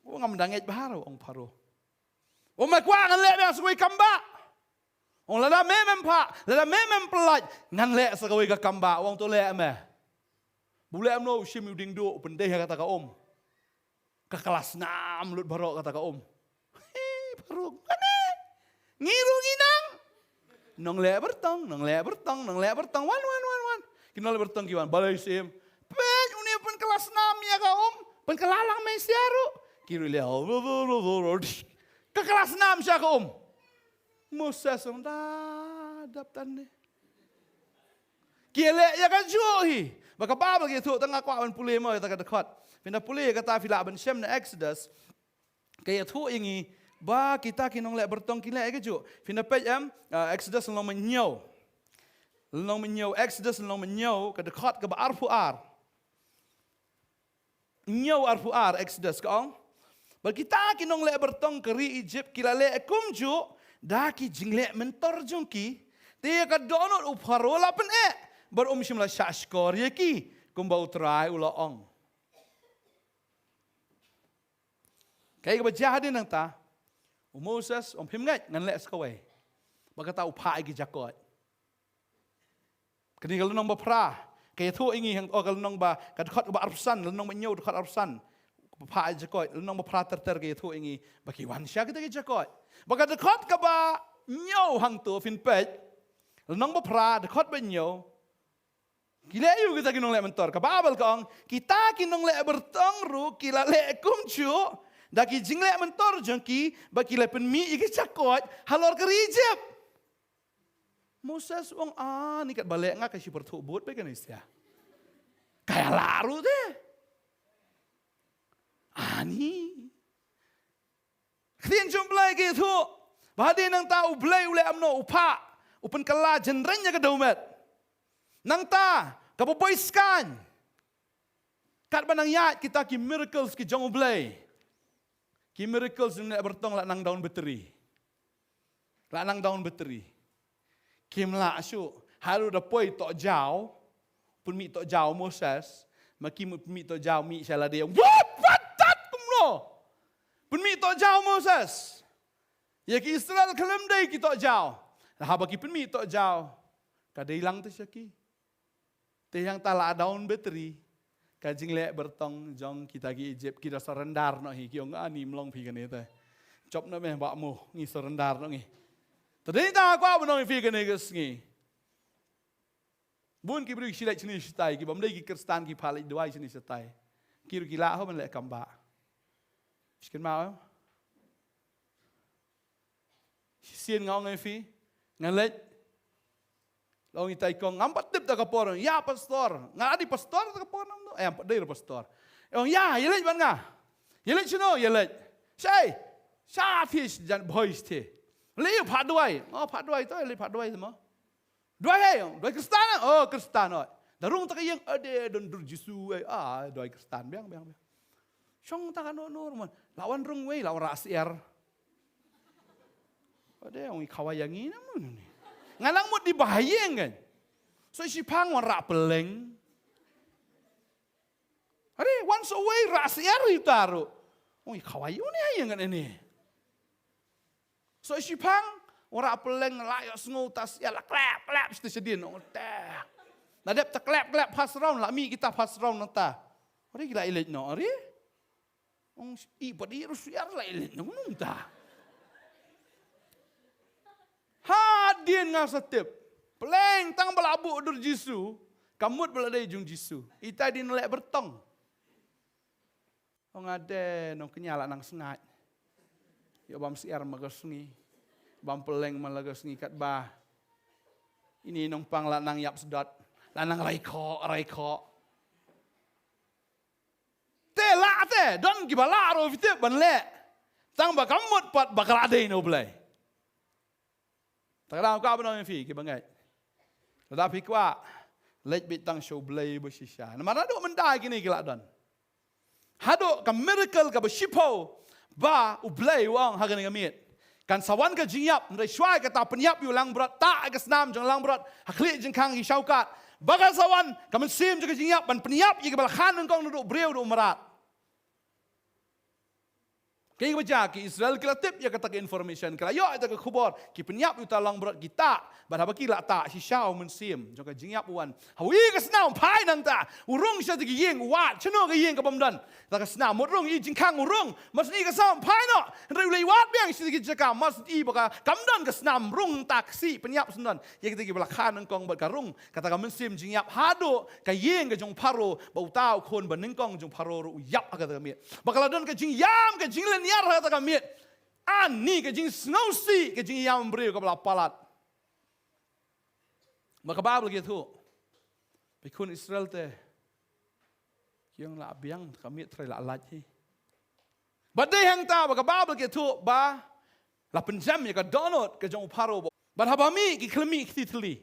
ngam danget baharu ong paro. Omai kwa ngan le bang sugoi kamba. Ong lada memem pa, lada memem pelaj ngan le sugoi ka kamba wong to le me. Bule amno shim uding do pendeh kata ka om. Ka kelas 6 lut barok kata ka om. Barok kane. Ngiru nginang. Nong le bertong, wan. Kinol bertong kiwan balai sim. Pen uni pen kelas 6 ya ka om. Pen kelalang mai siaru. Kiri le. Ke kelas 6 siya ka om. Moses ang dadap tande. Kile ya ka johi. Baka babal gitu tengah kwawan pulih mo ta ka dekat. Pina pulih kata fila ban Shem na Exodus. Kaya tu ingi ba kita kinong le bertong kile ke ju. Pina pej Exodus long menyau. Long menyau Exodus long menyau ka dekat ka ba Arfuar. Nyau Arfuar Exodus ka ong. Ba kita kinong le bertong keri Egypt kila le kumju da ki jingle mentor jongki. Te ka donot uparola pen bar shimla shashkor ye ki kumbau trai ula ong. Kaya ka jadi nang ta. Moses himngat ngan le skawai. Baka ta upai ki jakot. Kani kalau nong ba pra. Kaya tu ingi hang kalau nong ba kadkot ba arsan, nong menyo dekat arsan. Pa jakot, nong ba pra ter kaya tu ingi baki wan sya kita ki jakot. Baka dekat ka ba nyo hang tu fin pej. Nong ba pra dekat ba nyo. Kila yu kita kinong le mentor. Kababal kong kita kinong le bertong ru kila le kumcu. Daki jing le mentor jengki baki le penmi iki cakot halor ke Egypt. Moses wong ni kat balik ngak kasi pertubut pe kan istia. Kaya laru deh. Ani. Kien jumplai gitu. Bahadi nang ta ublai ule amno upa. Upen kala jenrenya ke daumet. Nang ta, kapopoiskan. Kat banang yat kita ki miracles ki jong ublay. Ki miracles ni bertong la nang daun beteri. La nang daun beteri. Kim la asu, haru da poi tok jauh. Pun mi tok jauh Moses. Maki mi tok jauh mi sala dia. What that kumlo. Pun mi tok jauh Moses. Ya ki Israel kelem dai ki tok jauh. Lah bagi pun mi tok jauh. Kada hilang tu syaki. Teh yang tala daun beteri, kajing le bertong jong kita ki Egypt kita serendar no hi kiong ani mlong pi kan itu. Cop no meh bakmu ngi serendar no ngi. Tadi ta kwa benong pi kan nges ngi. Bun ki beri silai sini sitai ki bamdai ki Kristen ki palai dua sini sitai. Kiru gila ho men le kamba. Skin mau. Sien ngau ngai fi ngalet. Long itai kong ampat tip ta kapor. Ya pastor. Ngadi pastor ta kapor nam. Ampat dai pastor. Ya yelet ban nga. Yelet chino yelet. Sai. Sa fish jan boys te. Le phat duai. Phat duai to le phat duai mo. Duai he. Duai Kristen. Kristen oi. Darung ta kayeng ade don dur Jisu duai Kristen biang. Syong ta kan nur mon. Lawan rung we lawan rasier. Ade ong kawayangi namun ni. Ngalang mut dibahayeng kan. So si pang rak peleng. Hari once away rasiar itaru. Kawayu ni hayang kan ini. So si pang rak peleng layak sengutas ya la klap mesti sedin. Nadep ta klap pas round lah mi kita pas round nata. Hari gila ilet no hari. Padi rusiar la ilet no ta. Hadin ngah setip. Peleng tang belabu dur Jisu. Kamut beladai jung Jisu. Ita di nolak bertong. Ong ade nong kenyala nang sengat. Ya bam siar magasngi. Bam peleng malagasngi kat bah. Ini nong pang lanang yap sedot. Lanang raiko. Te la te. Don gibala ro vitip ban le. Tang ba kamut pat bakal ade no belai. Takkan kau benar yang fi, kebangai. Tetapi kuat, lek bitang show belai bersisya. Nama ada mendai kini kelak don. Hado ke miracle ke bershipo, ba ublay wang hagan ngamit. Kan sawan ke jingyap, ndai syai kata penyap yu lang berat, tak ke senam jeng lang berat, hakli jeng kang hi syaukat. Bagai sawan, kamen sim juga jingyap, ban penyap yu ke balakhan engkau duduk breu duduk merat. Kaya baca ki Israel kila tip ya kata ke information kila yo ita ke khubor ki penyap uta lang berat kita badaba kila ta si shao men sim jong ka jingyap wan hawi ka snau pai nang ta urung sha ki yeng wat chno ka yeng ka bom dan ta ka snau mot rung i jing khang urung mas ni ka sam pai no rei lei wat beng si ki jaka mas i baka kam dan ka snam rung tak si penyap sundan ye kita ki bala khan nang kong bat ka rung kata ka men sim jingyap hado ka yeng ka jong paro bau tau kon ban nang kong jong paro ru yap ka ta mi bakala don ka jingyam ka jinglen niar kata kami, ani kejing snowsi kejing yang beri ke belah palat. Maka Bible gitu, pikun Israel teh, yang lah biang kami terlalu lagi. Badai yang tahu maka Bible gitu, bah, lah penjam ya ke donut kejong paro, bah habami kiklemi kitili.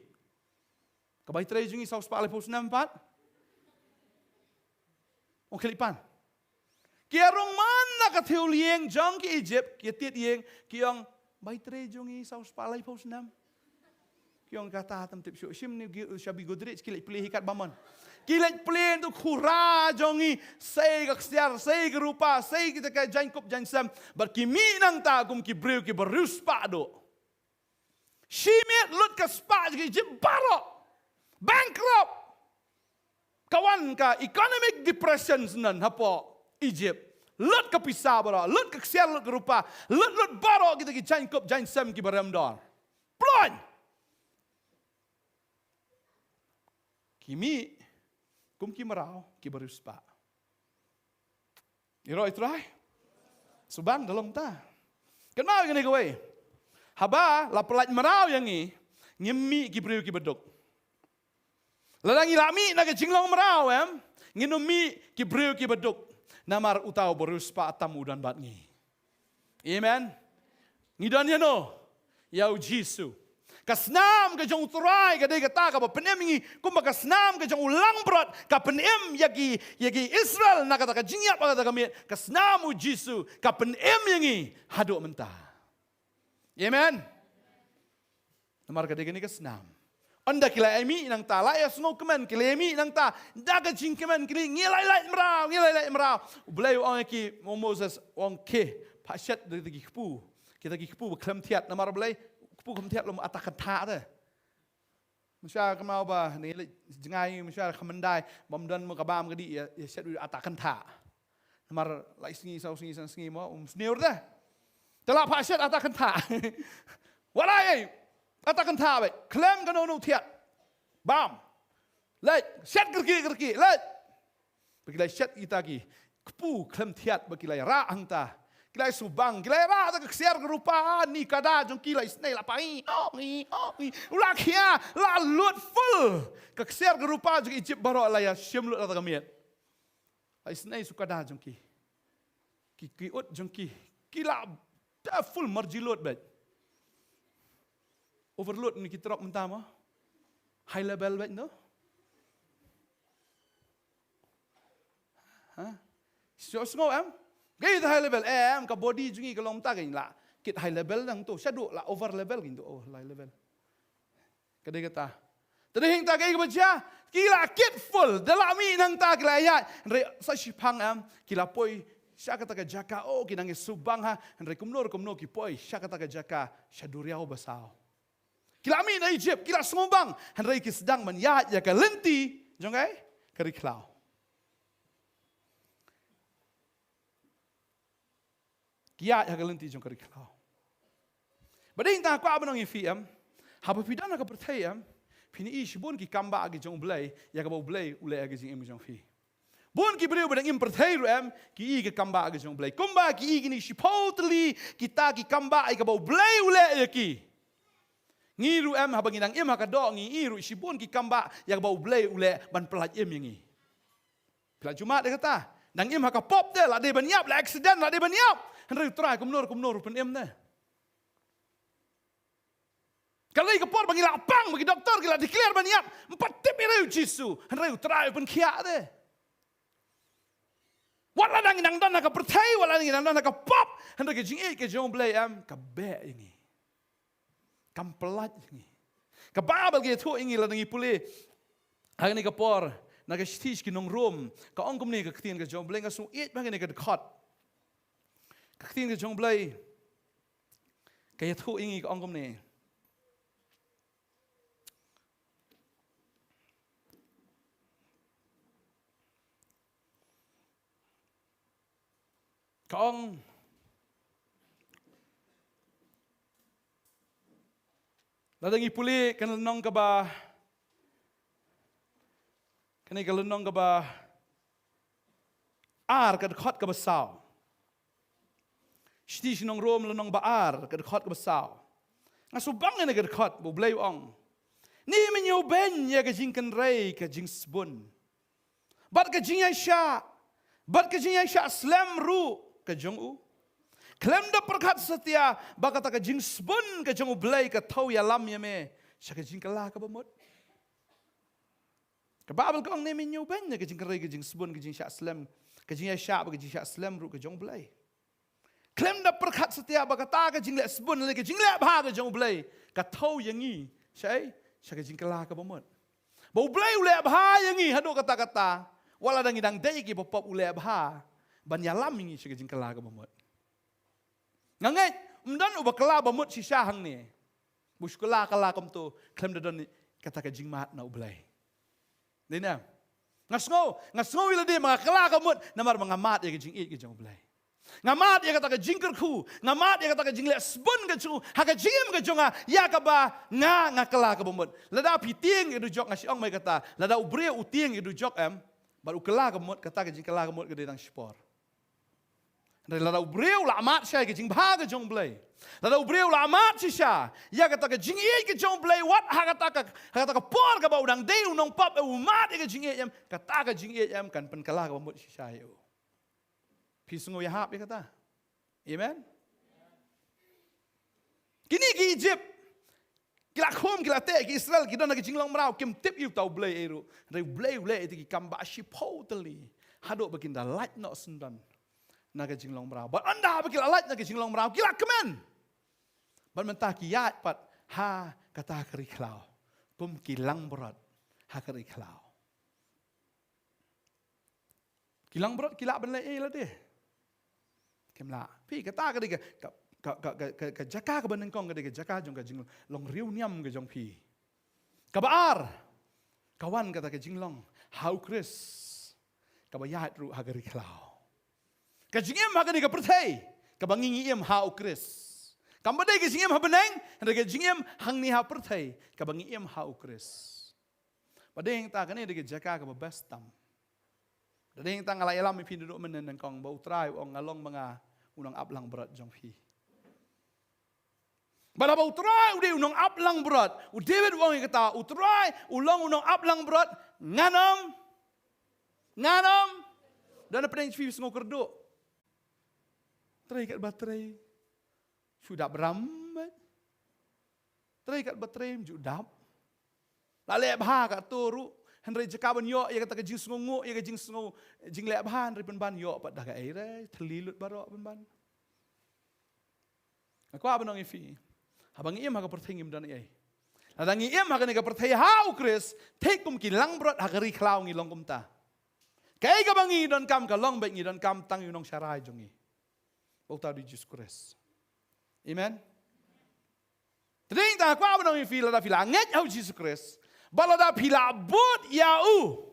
Kebai terjungi saus palai pos nampak, kelipan. Kia rong mana ka thiu lieng jong ki Egypt kia tiet yeng kiong bai tre jongi saus palai pos nam kiong kata tam tip shim ni shabi godrich kilek pilih hikat bamon kilek pilih tu khura jongi sei ka ksiar sei ka rupa sei kita ka jankop jansam bar kimi nang ta kum ki breu ki berus pa do shimit lut ka spa ki Egypt baro bankrupt kawan ka economic depression nan hapo Egypt, lut ke pisah bara, lut ke ksiar, lut ke rupa, lut baro kita ki jankop jansam ki baramdor. Plon. Kimi, kum ki merau, ki beruspa. Iro itrai, subang dalam ta. Kenapa gini kowe? Haba, la pelat merau yang ni, ngemi ki priu ki beduk. Lalang ilami na ke jinglong merau nginumi ki priu ki beduk. Namar utau beruspa tamu dan batngi. Amen. Ngidan ya no. Yau Jisu. Kasnam ke jong turai ke dega ta ka penem ngi kumba kasnam ke jong ulang berat ka penem yagi Israel na kata ka jingyap kata kami kasnam u Jisu ka penem yangi haduk mentah. Amen. Namar ke dega ni kasnam. Anda kila emi nang ta la ya snow kemen kila emi nang ta daga jing kemen kili ngilai merau belai orang ki Moses orang ke pasyat dari kipu kita kipu beklem tiat namar belai kipu kem tiat lom atak kata dah Masya kemau bah ni jengai masya kemendai bamdan mukabam kedi ya syat atak kata namar lai singi sau singi mau sneur dah telak pasyat atak kata walai katakan tahu, klaim kan orang tiap, bam, lek, set kerki, lek, begilai set kita ki, kepu klaim tiap begilai ra angta, gilai subang, gilai ra tak keser kerupa ni kada jong gilai snai lapai, ulah kia, la lut full, keser kerupa jong Egypt baru alaya syamlut atau kamiat, lai snai sukada jong ki ut jong kila dah full marjilut bet. Overload ni kita rok mentah mah. High level baik no. So semua gaya high level ka body jungi kalau mentah gini lah. Kit high level nang tu. Shadow lah over level gitu. Oh high level. Kadang kata. Tadi hing tak gaya baca. Kila kit full. Dalam mi nang tak kila ayat. Saya sipang kila poi. Saya kata ke jaka. Oh kita nangis subang ha. Henry kumnor ki poi. Saya kata ke jaka. Syaduriau basau. Kila amin na Egypt, kila sumubang, henry ki sedang menyat ya ke lenti, jongkai, kari klau. Kiat ya ke lenti jong kari klau. Badai tak aku abang ngi haba pidana ka percaya, pini ish bun ki kamba agi jong belai, ya ka bau belai ulai agi jing jong fi. Bun ki beriu badang percaya ki kamba agi jong belai. Kumba ki ni shipotli kita ki kamba agi ka bau belai ulai ya ki. Ngiru habang inang hakado ngiru sibun ki kamba yang bau blay ule ban pelat yangi. Pelat Jumat dia kata, nang hakapop dia lah dia banyap lah accident lah dia banyap. Henry try kumnor pen dah. Kalau ikapor bagi lapang bagi doktor gila declare banyap 4 tip ireu Jisu. Henry try pen kia deh. Wala nang inang dan nak percaya wala nang inang dan nak pop. Henry ke jong blay kabe yangi. Kampelat ni. Kababal gitu ingi lah nengi pulih. Hari ni kapor, nak stage ki nong room. Ka ongkom ni ka ktin ka jom beleng ka suit bang ni ka dekat. Tin cái trong play cái thu ingi cái ông công này cái ông là đang ipuli cái nong cái ba cái này cái nong cái ba cái khót cái ba sao Shti sinong rom lanong baar kad khot ka basaw. Nga subang na kad khot bo blay ong. Ni minyo ben ya ka jing kan ray ka jing sbun. Bat ka jing ya sha. Bat ka jing ya sha slam ru ka jong u. Klem da perkat setia bakata ka jing sbun ka jong u blay ka thau ya lam ya me. Sha ka jing ka la ka bamot. Ka babel ka ong ni minyo ben ya ka jing kan ray ka jing sbun ka jing sha slam. Ka jing ya sha ka jing sha slam ru ka jong blay. Klem da perkat setia bakata ka jingle sbun le ka jingle bha ka jong blay ka thau yangi sai sa ka jingkala ka bomot bo blay ule bha yangi hado kata wala dang idang dei ki pop ule bha ban yalam yangi sa ka jingkala ka bomot ngangai mdan ubakala bomot si syahang ni buskala kala kom to klem da don kata ka jingmat na ublay dina ngasngo ila de mga kala ka mot namar mga mat ya ka jing it ka jong blay Ngamat ya kata ka jingker ku, ngamat ya kata ka jingle sbun ka chu, haka jingem ka jonga ya ka ba nga kala ka bomot. Lada piting itu jok ngasi ong mai kata, lada ubre uting itu jok baru kala ka bomot kata ka jing kala ka bomot ka detang spor. Dari lada ubre ula amat syai ka jing ba ka jong blay. Lada ubre ula amat sya, ya kata ka jing ka jong blay wat haka ka por ka ba udang dei unong pop umat ka jing kata ka jing kan pen kala ka bomot sya yo. Pisungo ya hap ya kata. Amen. Kini ki Egypt. Kila khom kila te ki Israel ki dona ki jinglong mrau kim tip yu tau blay eru. Re blay itu ki kamba shi totally. Hado baginda light no sendan. Naga jinglong mrau. But anda bakila light naga jinglong mrau kila kemen. But mentah ki yat pat ha kata keri klau. Kum kilang berat ha keri klau. Kilang berat kila ben lai lah deh. Kemla, pi kata ka dega ka jaka ka baneng kong ka dega jaka jong ka jing long riu niam ka jong pi. Ka baar kawan kata ka jing long hau kris ka bayat ru hagari klau. Ka jingem hagani ka perthai ka bangingi em hau kris. Kambadai ka jingem ha baneng ka jingem hang ni ha perthai ka bangi em hau kris. Padeng ta ka ni dega jaka ka babastam. Dadeng tang alai alam ipin duduk menen kong bau trai ong ngalong mga unang aplang berat jong pi. Bala bau trai udah unang aplang berat. U David wong kata utrai ulang unang aplang berat nganom. Dan pedeng pi sengo kerdo. Trai kat baterai. Sudah berambat. Trai kat baterai judap. Lale bah kat turu. Henry jekaban yo ya kata ka jing sungu ya ka jing sungu jing lek ban ri pen ban yo pat dah ka aire thelilut baro pen ban. Aku abanong ifi. Habang iem ha ka perthingim dan ai. Ladang iem ha ka ni ka perthai hau Chris take kum ki lang brot ha ka ri klau ngi long kum ta. Kai ka bangi don kam ka long bet ngi don kam tang yunong syarai jongi. Bau ta di Jesus Christ. Amen. Tading ta aku abanong ifi lada fila nget hau Jesus Christ. Balada pila bot yau.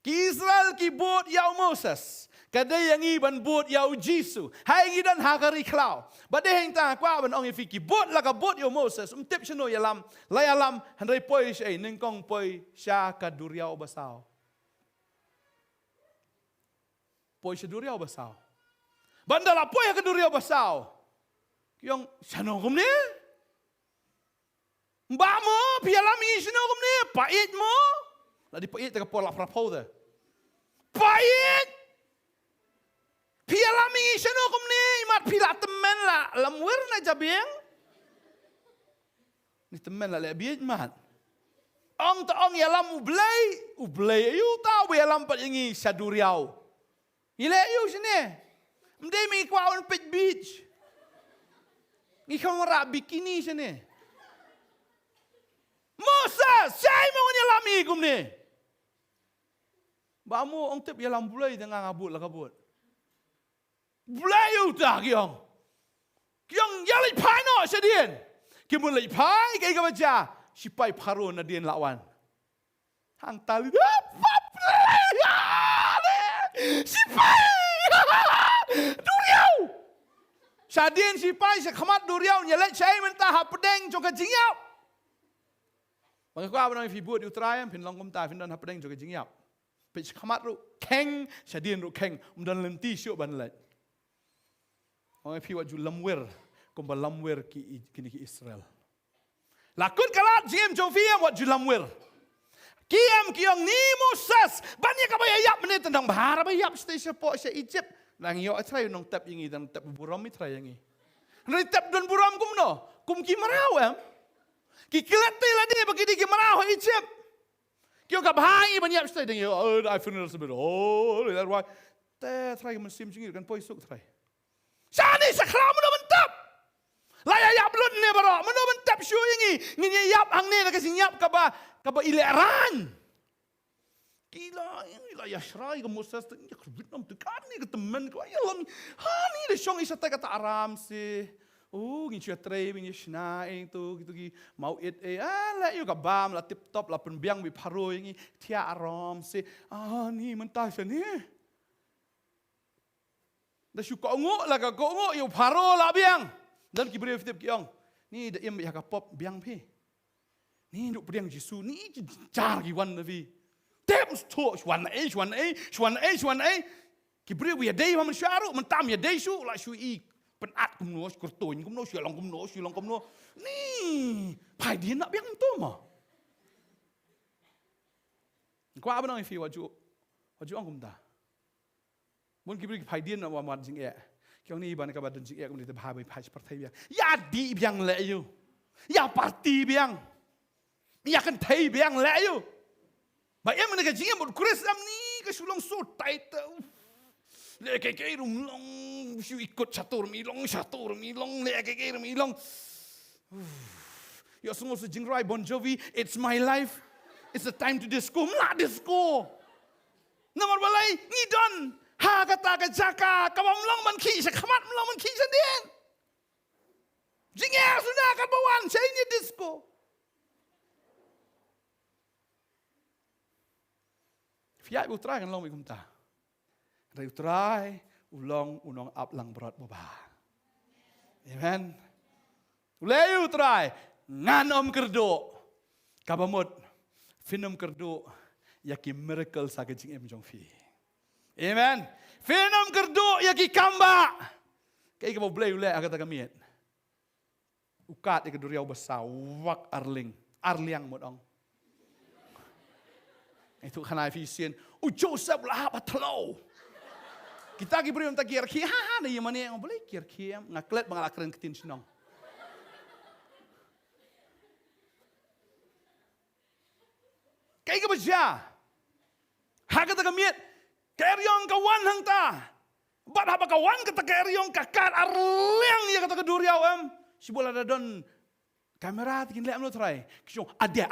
Ki Israel ki bot yau Moses. Kadai yang iban bot yau Jisu. Hai ngi dan hakari klau. Badai heng ta kwa ban ong ifi ki bot la ka bot yau Moses. Tip sino yalam. Layalam handai poi syai nengkong poi sya ka duriau basau. Poi sya duriau basau. Bandala poi ka duriau basau. Kyong sanogum ni. Mbak mo, pialami sino kum ni, pait mo. Ladi pait tak pola frapau dah. Pait. Pialami sino kum ni, mat pila temen lah, lamwer na jabeng. Ni temen lah lebih mat. Ong ta ong yalam ublay ayu tahu yalam pat yangi saduriau. Ile ayu sini. Mdai mi kwaon pet beach. Ni kamera bikini sini. Moses, saya mau nyelami kum ni. Bamu ong tip yalam bulai dengan ngabut lah kabut. Blayu ta kiong. Kiong yali pai no sedien. Kimun lai pai kai ka baca. Sipai paro na dien lawan. Hang tali. Sipai. Duriau. Sadien sipai sekamat duriau nyelek cai mentah hap pedeng jong ka jingyap. Bang ko abang fi buat utrayam pin long kum ta pin dan hap pedeng jong ka jingyap. Pe sekamat ru keng sadien ru keng dan lenti syuk ban let. Orang fi waju lamwer kum ba lamwer ki Israel. Lakun kalat jiem jong fi waju lamwer. Kiam kiong ni Moses banyak ka bayap menit tendang bahara bayap stay support se Egypt. Nang yo atray nong tap ingi dan tap buram itray yangi. Nang tap don buram kum no, kum ki marau ki kilate la dia bagi di ki marau Egypt. Kyo ka bahai banyak stay deng yo I feel a bit that why te tray men sim jingi kan poi suk tray. Sani sakram no mentap. Laya yap lun ne baro men mentap shu yangi ngi yap hang ne ka sing yap ka ba ileran. Gila, ila yashrai ke Moses tu ya Vietnam tu kan ni ke teman ko ya lam ha ni le song isa ta kata aram si ngi chia tre ngi shna tu gitu gi mau la yu ka bam la tip top la penbiang bi paro ngi tia aram si ni mentah sini da shu ko ngo la ka ko ngo yu paro la biang dan ki brief tip kiong ni da im ya ka pop biang phi ni duk priang Jesu ni jar gi wan na vi Temos to shwan A. Kibri we day man sharu man tam ya day shu la shu I penat kum no kurtoin kum no shulong kum no. Ni pai dia nak biang tu ma. Ko apa nang fi waju ang kum ta. Mun kibri pai dia nak wa mat jing e. Kyong ni ban ka ba dun jing e kum ni te ba bai pai partai biang. Ya di biang le yu. Ya parti biang. Ya kan thai biang le yu. Bayang mana kajing yang berkuris ni kesulong so tight. Lek kek rum long, siu ikut satu milong, lek kek rum milong. Ya semua sejeng rai Bon Jovi, it's my life. It's the time to disco, mlah disco. Nomor balai ni don. Ha kata kejaka, kabam long man ki, sekamat long man ki sendiri. Jingnya sudah kabawan, saya ini disco. Fiat utrai kan long mi kumta. Rai utrai ulong unong ap lang berat boba. Amen. Ulai utrai nganom kerdo. Kabamut finom kerdo yaki miracle sa kajing em jong fi. Amen. Finom kerdo yaki kamba. Kay ka boleh ulai agak kamiet. Ukat ikaduriau besar wak arliang modong. Itu kanai fisien. Joseph lah patlo. Kita ki beri untuk kir-kir. Ada yang mana yang boleh kir-kir. Ngaklet mengalakran ketin senang. Kayak apa saja. Hakat kamiet. Keryong kawan hang ta. Bat apa kawan kata keryong kakar arliang ya kata keduriau Si bola dadon. Kamera tikin lek mlo try. Kisyo ada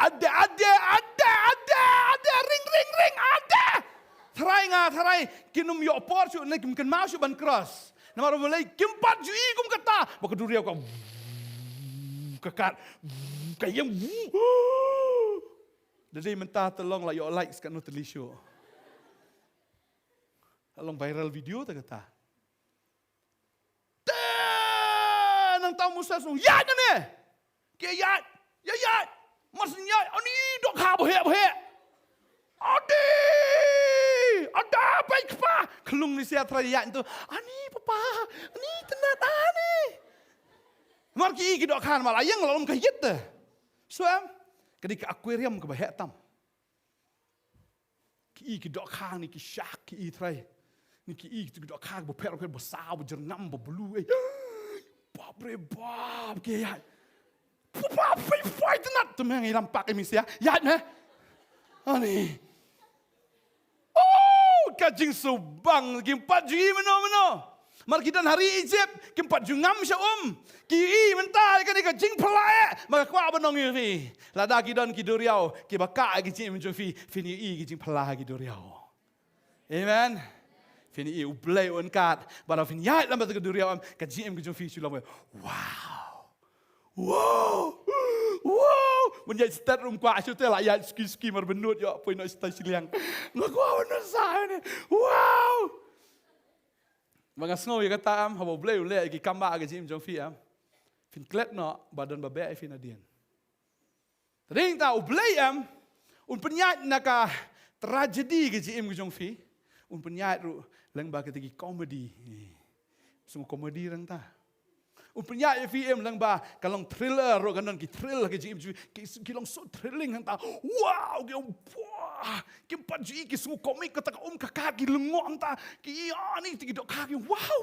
ring ada. Try kinum yo por su nek mungkin mau su ban cross. Nama ro mulai kimpat ju igum kata. Baka duriau ka kekat kayem. Jadi mentah tolong lah yo likes kat no telisho. Tolong viral video ta kata. Nang tahu Musa su ya ne. Kia ya, maksudnya ani dok ha bohe. Ada baik pa. Kelung ni siat raya itu. Ani papa, ani tenat ani. Marki ki dok kan malah yang lalu kayit dah. So ketika akuarium ke bahaya tam. Ki dok kan ni ki syak ki trai. Ni ki dok kan berper besar berjernam berbulu. Babre bab ki ya. Papa fight tenat tu memang hilang pak emisi ya. Ya ne. Ani. Kajing subang kimpat jui meno. Mari kita hari Egypt kimpat jungam sya Ki mentah kan kajing pelai. Maka kuat benong ini. Lada kidon kiduriau. Ki baka kajing menjofi. Fini kajing pelai kiduriau. Amen. Fin i ublei on kat, bara fin yai lama tu duriau am ka GM ke jong fi chu lama. Wow. Wow. Wow. Mun yai start room kwa chu te la yai ski mar benut yo poi no stay siliang. Ngakwa on sa ni. Wow. Mga sngow ya kata am habo blei le ki kamba ke GM jong fi am. Fin klet no badan ba be fin adien. Ring ta ublei am un penyat naka tragedi ke GM ke jong fi. Un penyat ru lang ba ketegi komedi. Semua komedi rang ta. Un penyat film lang ba kalong thriller ro kanon ki thrill ke GM ki long so thrilling hang ta. Wow, ki wah, ki paji ki semua komik kata kakak ki lengong ta. Ki ani ti dok kaki wow.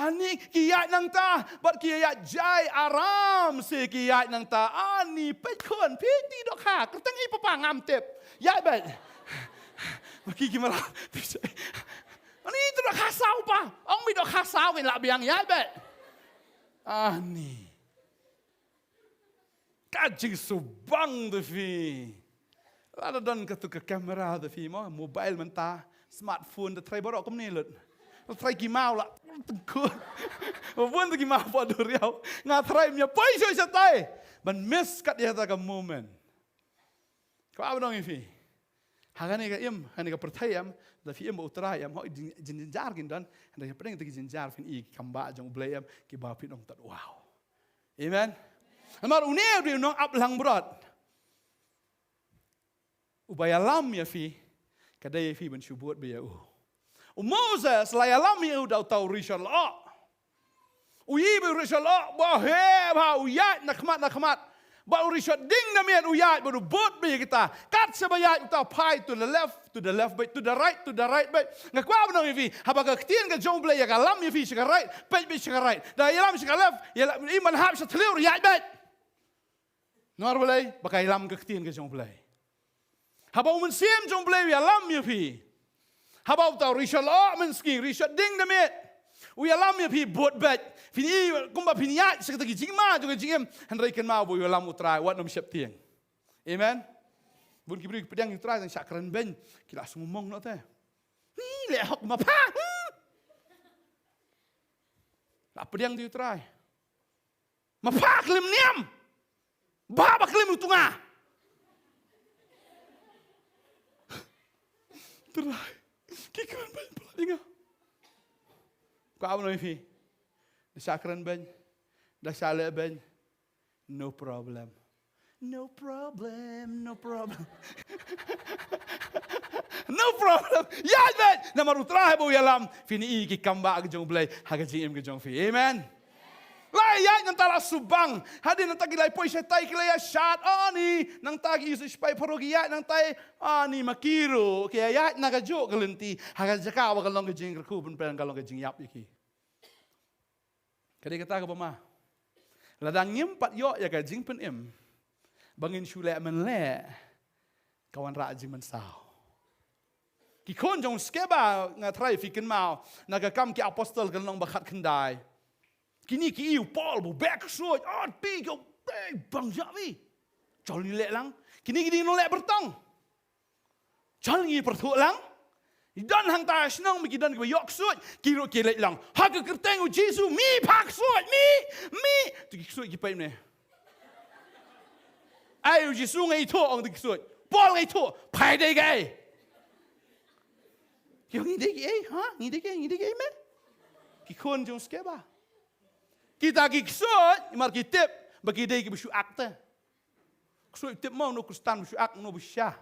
Ani ki ya nang ta, bat ki ya jai aram se ki ya nang ta. Ani pe khon pi ti dok kak keteng i papa ngam tep. Ya bet. Maki gimana? Ani itu dah kasau pa. Ong mi dah kasau kan lak biang ya bet. Ani. Kajing subang tu fi. Lada don ke kamera tu fi mo mobile mentah, smartphone tu try borok kum ni lut. Try gimau lah. Tengkut. Pun tu gimau pa duriau. Ngat try mnya pai soi satai. Ban miss kat dia ta moment. Kau apa dong fi? Hagani ka im, hani ka pertayam, da fi im utrayam, ho jinjar gin dan, handa pedeng ti jinjar fin I kamba jong blayam ki ba fi dong tat wow. Amen. Amar unia ri nong up lang brot. Ubaya lam ya fi, kadai fi ben syubut be ya Moses la ya lam ya dau tau rishal a. Uyi be rishal a, ba he ba uyat nakmat. Ba urishot ding na miat uyat baru bot be kita. Kat sebayat kita pai to the left, to the right, ngakwa abang ifi. Habaga ketien ka jong blay ya kalam ifi shika right, pet be shika right. Da yalam shika left, yalam iman hab sa tliur yat bet. Nor blay, baka yalam ka ketien ka jong blay. Haba uman siem jong blay yalam ifi. Haba utau rishot la menski rishot ding na miat. Uyalam ifi bot bet. Fini kumba piniat sekatagi jingma juga jingem hendrai ken mau boyo lam utrai wat nom siap tiang. Amen. Bun kibri pedang utrai dan sakran ben kila sumong no teh. Ni le hok ma pa. La pedang di utrai. Ma pa klim niam. Ba ba klim utunga. Terai. Kikran ben pelinga. Kau apa fi? Sakran ben, dah salah ben, no problem. No problem. No problem. Ya ben, nama rutrah bu yalam. Fini ki kamba ke jong blay, haga GM ke jong fi. Amen. Lai ya nang tala subang, hadi nang tagi lai poi setai kilaya syat ani, nang tagi isu spai parogi ya nang tai ani makiru, kaya ya naga jo gelenti, haga jaka wa kalong ke jing ku pun pen kalong ke jing yap iki. Kadai kata ke pama, ladang nyempat yo ya ka jing pen im, bangin shule men le, kawan ra jing men sao. Ki kon jong skeba ngatrai fikin mau, naga kam ki apostol kan long bakat kendai. Kini ki iu Paul bu back sword, pi ko bang jawi. Jol ni le lang, kini no le bertong. Jol ni pertu lang. Dan hang ta snong mi dan ko yok sword, kiro ki le lang. Ha ke kerteng u Jesu mi pak sword, mi. Tu ki sword ki pai ne. Ai u Jesu ngai to ong tu sword. Paul ngai to, pai dei gai. Yo ngi dei ai, ha? Ngi dei me. Ki kon jong skeba. Kita kiksut, mar kitip, bagi dia kibusu akta. Ksut tip mau no kustan busu ak no busya.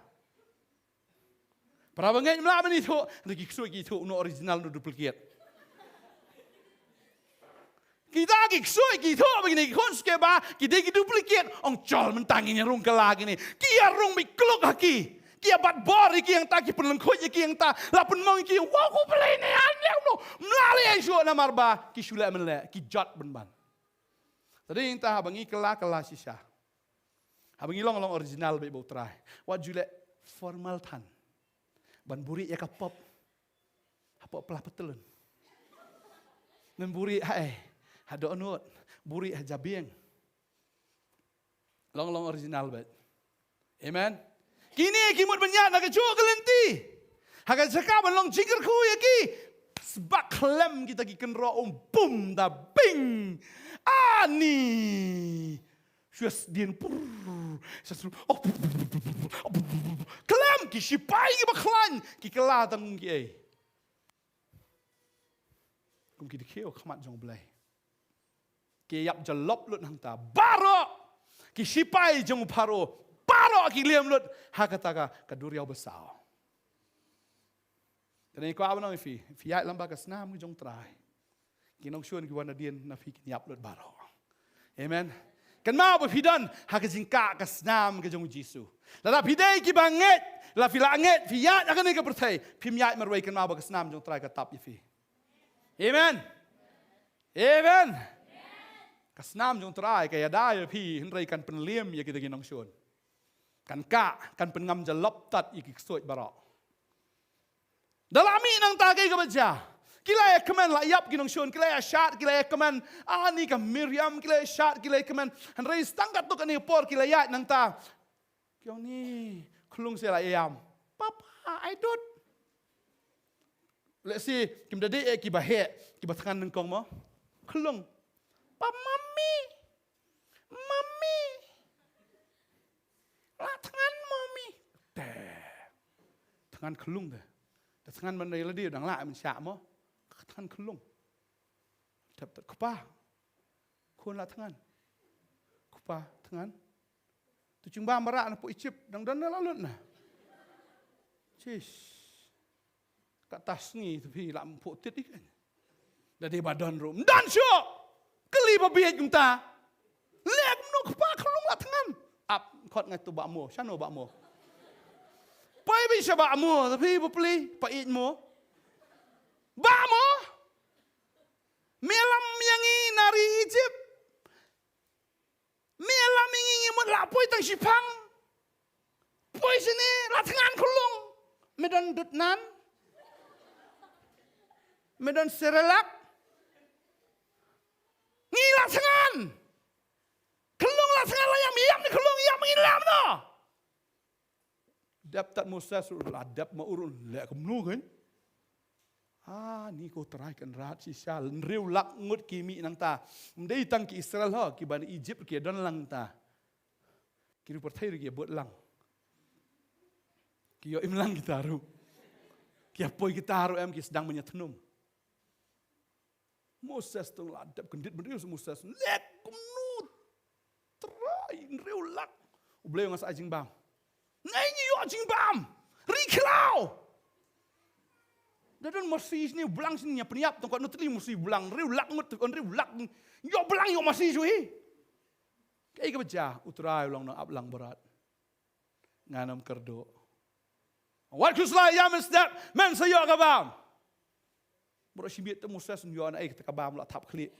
Para bangai melaban itu, ada kiksut itu no original no duplicate. Kita kiksut itu begini konske ba, kita duplicate, ong col mentanginya rung kelagi ni. Kia rung mikluk haki. Kia bat bor iki yang tak ki penlengkoi iki yang tak lapun mau iki wah ku pelai ni anjau no melali isu na marba ki sula menle ki jot benban. Tadi yang tak abangi kela sisa. Abangi long original be try. Wat jule formal tan. Ban buri ya kapop. Apa pelah petelun. Nem buri hae. Hado onut. Buri hajabieng. Long original bet. Amen. Kini kimut banyak nak jual kelenti. Haga cakap long jingker ku ya ki. sebab klem kita gikan roh bum da bing. Ani. Syus dien pur. Klem ki sipai ki baklan ki kelatan ki ai. Kum ki dikeo khamat jong blai. Ki yap jalop lut hang ta. Baro ki sipai jong paro. Baro ki liam lut hakataka kaduriau besar. Dan ko abang fi fiat lamba kasnam jong trai. Kinong syun ki wana dien na fi yap lut baro. Amen. Kan mau berfidan hak jingka kasnam ke jong Jisu. Lada pidai ki banget, la fila anget fiat akan ni ke pertai. Pimyat merwai kan mau kasnam jong trai katap fi. Amen. Amen. Kasnam jong trai kaya dai fi henrai kan penliam ya kita kinong syun. Kan ka kan pengam jalop tat iki suit baro. Dalami nang tagay ka baca. Kila kemen la yap ginong syun, kila syat, kila kemen ani ka Miriam, kila syat, kila kemen henry stangkat tu kan por kila yat nang ta. Kyong ni klung se la yam. Papa, I don't. Let's see, kim dadi ki bahe, ki batangan nang kong mo. Klung. Pa mami. Mami. La tangan mami. Tangan klung dah. Tangan mana yang dia dang la men syak mo. Tangan kelung. Dapat kupa. Kun la tangan. Kupa tangan. Tu cumba marak na po icip dang dan lalut na. Cis. Kat tas ni tapi la po tit ikan. Dari badan rum. Dan syok. Keli babiat kita. Lek no kupa kelung la tangan. Ap kot ngai tu bakmo. Syano bakmo. Pai bisa bakmo tapi bepeli pait mo. Bakmo. Melam yang nari Egypt. Melam yang imut lapoi tang sipang. Poi sini latangan kulung. Medan dutnan. Medan serelak. Ngi latangan. Kulung latangan layam yam ni kulung yam ngilam no. Dap tak Musa suruh adap maurun lek kemnu kan. Ni ko terai kan rat si sal riu lak ngut kimi nang ta. Mdei tang ki Israel ho ki ban Egypt ki don lang ta. Ki ru perthai ki buat lang. Ki yo im lang kita ru. Ki apoi kita haru em ki sedang menyetnum. Moses tu adap kendit beriu Moses lek kemnu terai riu lak. Ubleu ngas ajing bam. Ngai ni yo ajing bam. Riklau. Dan masih ni belang sini peniap tongkat nutri masih belang riu lak ngut on riu lak yo belang yo masih jui kai ka baca utrai ulang no ablang berat nganam kerdo wat kusla ya mesdap men sayo ka bam bro sibit tu Moses yo ana ai ka bam la tap kli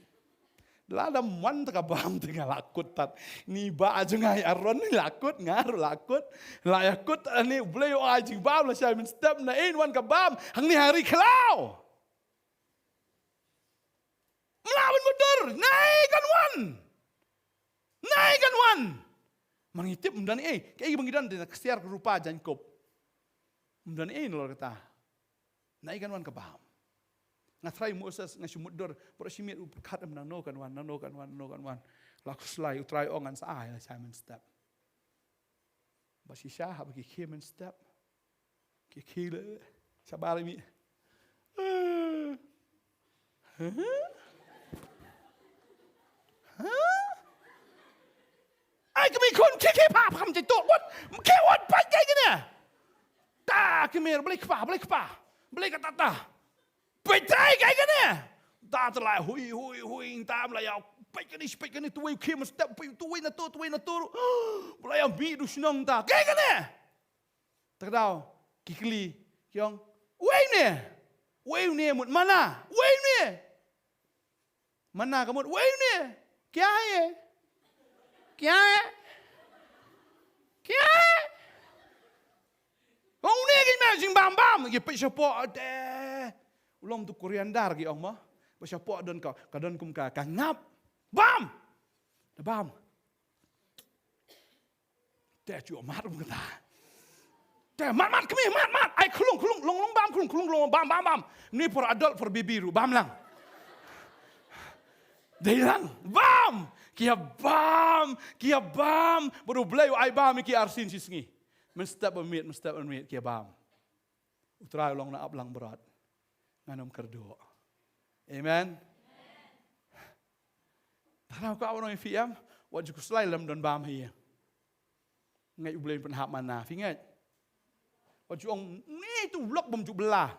lada man ka bam tengah lakut tat ni ba ajungai aron ni lakut ngaru lakut la yakut ani boleh yo ajing bam la sai men step na in wan ka bam hang ni hari klau melawan mudur naikkan wan mangitip mdan kai bangidan de kesiar rupa jankop mdan lor kata naikkan wan ka bam ngatrai Moses ngasumudur prosimit berkat menang kan wan laku selai utrai ongan saai la Simon step basi syah bagi Simon step ki kile sabar mi ai kami kon ke pa kam je tok wat ke wat pa je ne ta kemer boleh kata Petai kai kan ni. Dah terlah hui tam lah ya. Pai kan ni tuai kim step tuai na tu. Boleh yang bi du senang ta. Kai kan ni. Tak tahu kikli yang wei ni mut mana? Wei ni. Mana kamu wei ni? Kya hai? Kau ni kan macam bam. Ye pai siapa ada. Ulang tu Koreandar ki ong mo. Basya po don ka kadon kum ka ngap. Bam. Te chu mat kata. Te mat kemi mat. Ai khulung long bam kulung bam. Ni for adult for baby ru bam lang. Dailang bam. Kia bam. Baru belai ai bam ki arsin sisngi. Mestap bermit kia bam. Utrai long na ablang berat. Nganom kerdo. Amen. Tanah kau orang fiam, wajib kuslai lam don bam hiya. Ngai ubelin penhap mana, fingat. Wajib orang ni tu blok bom ju belah.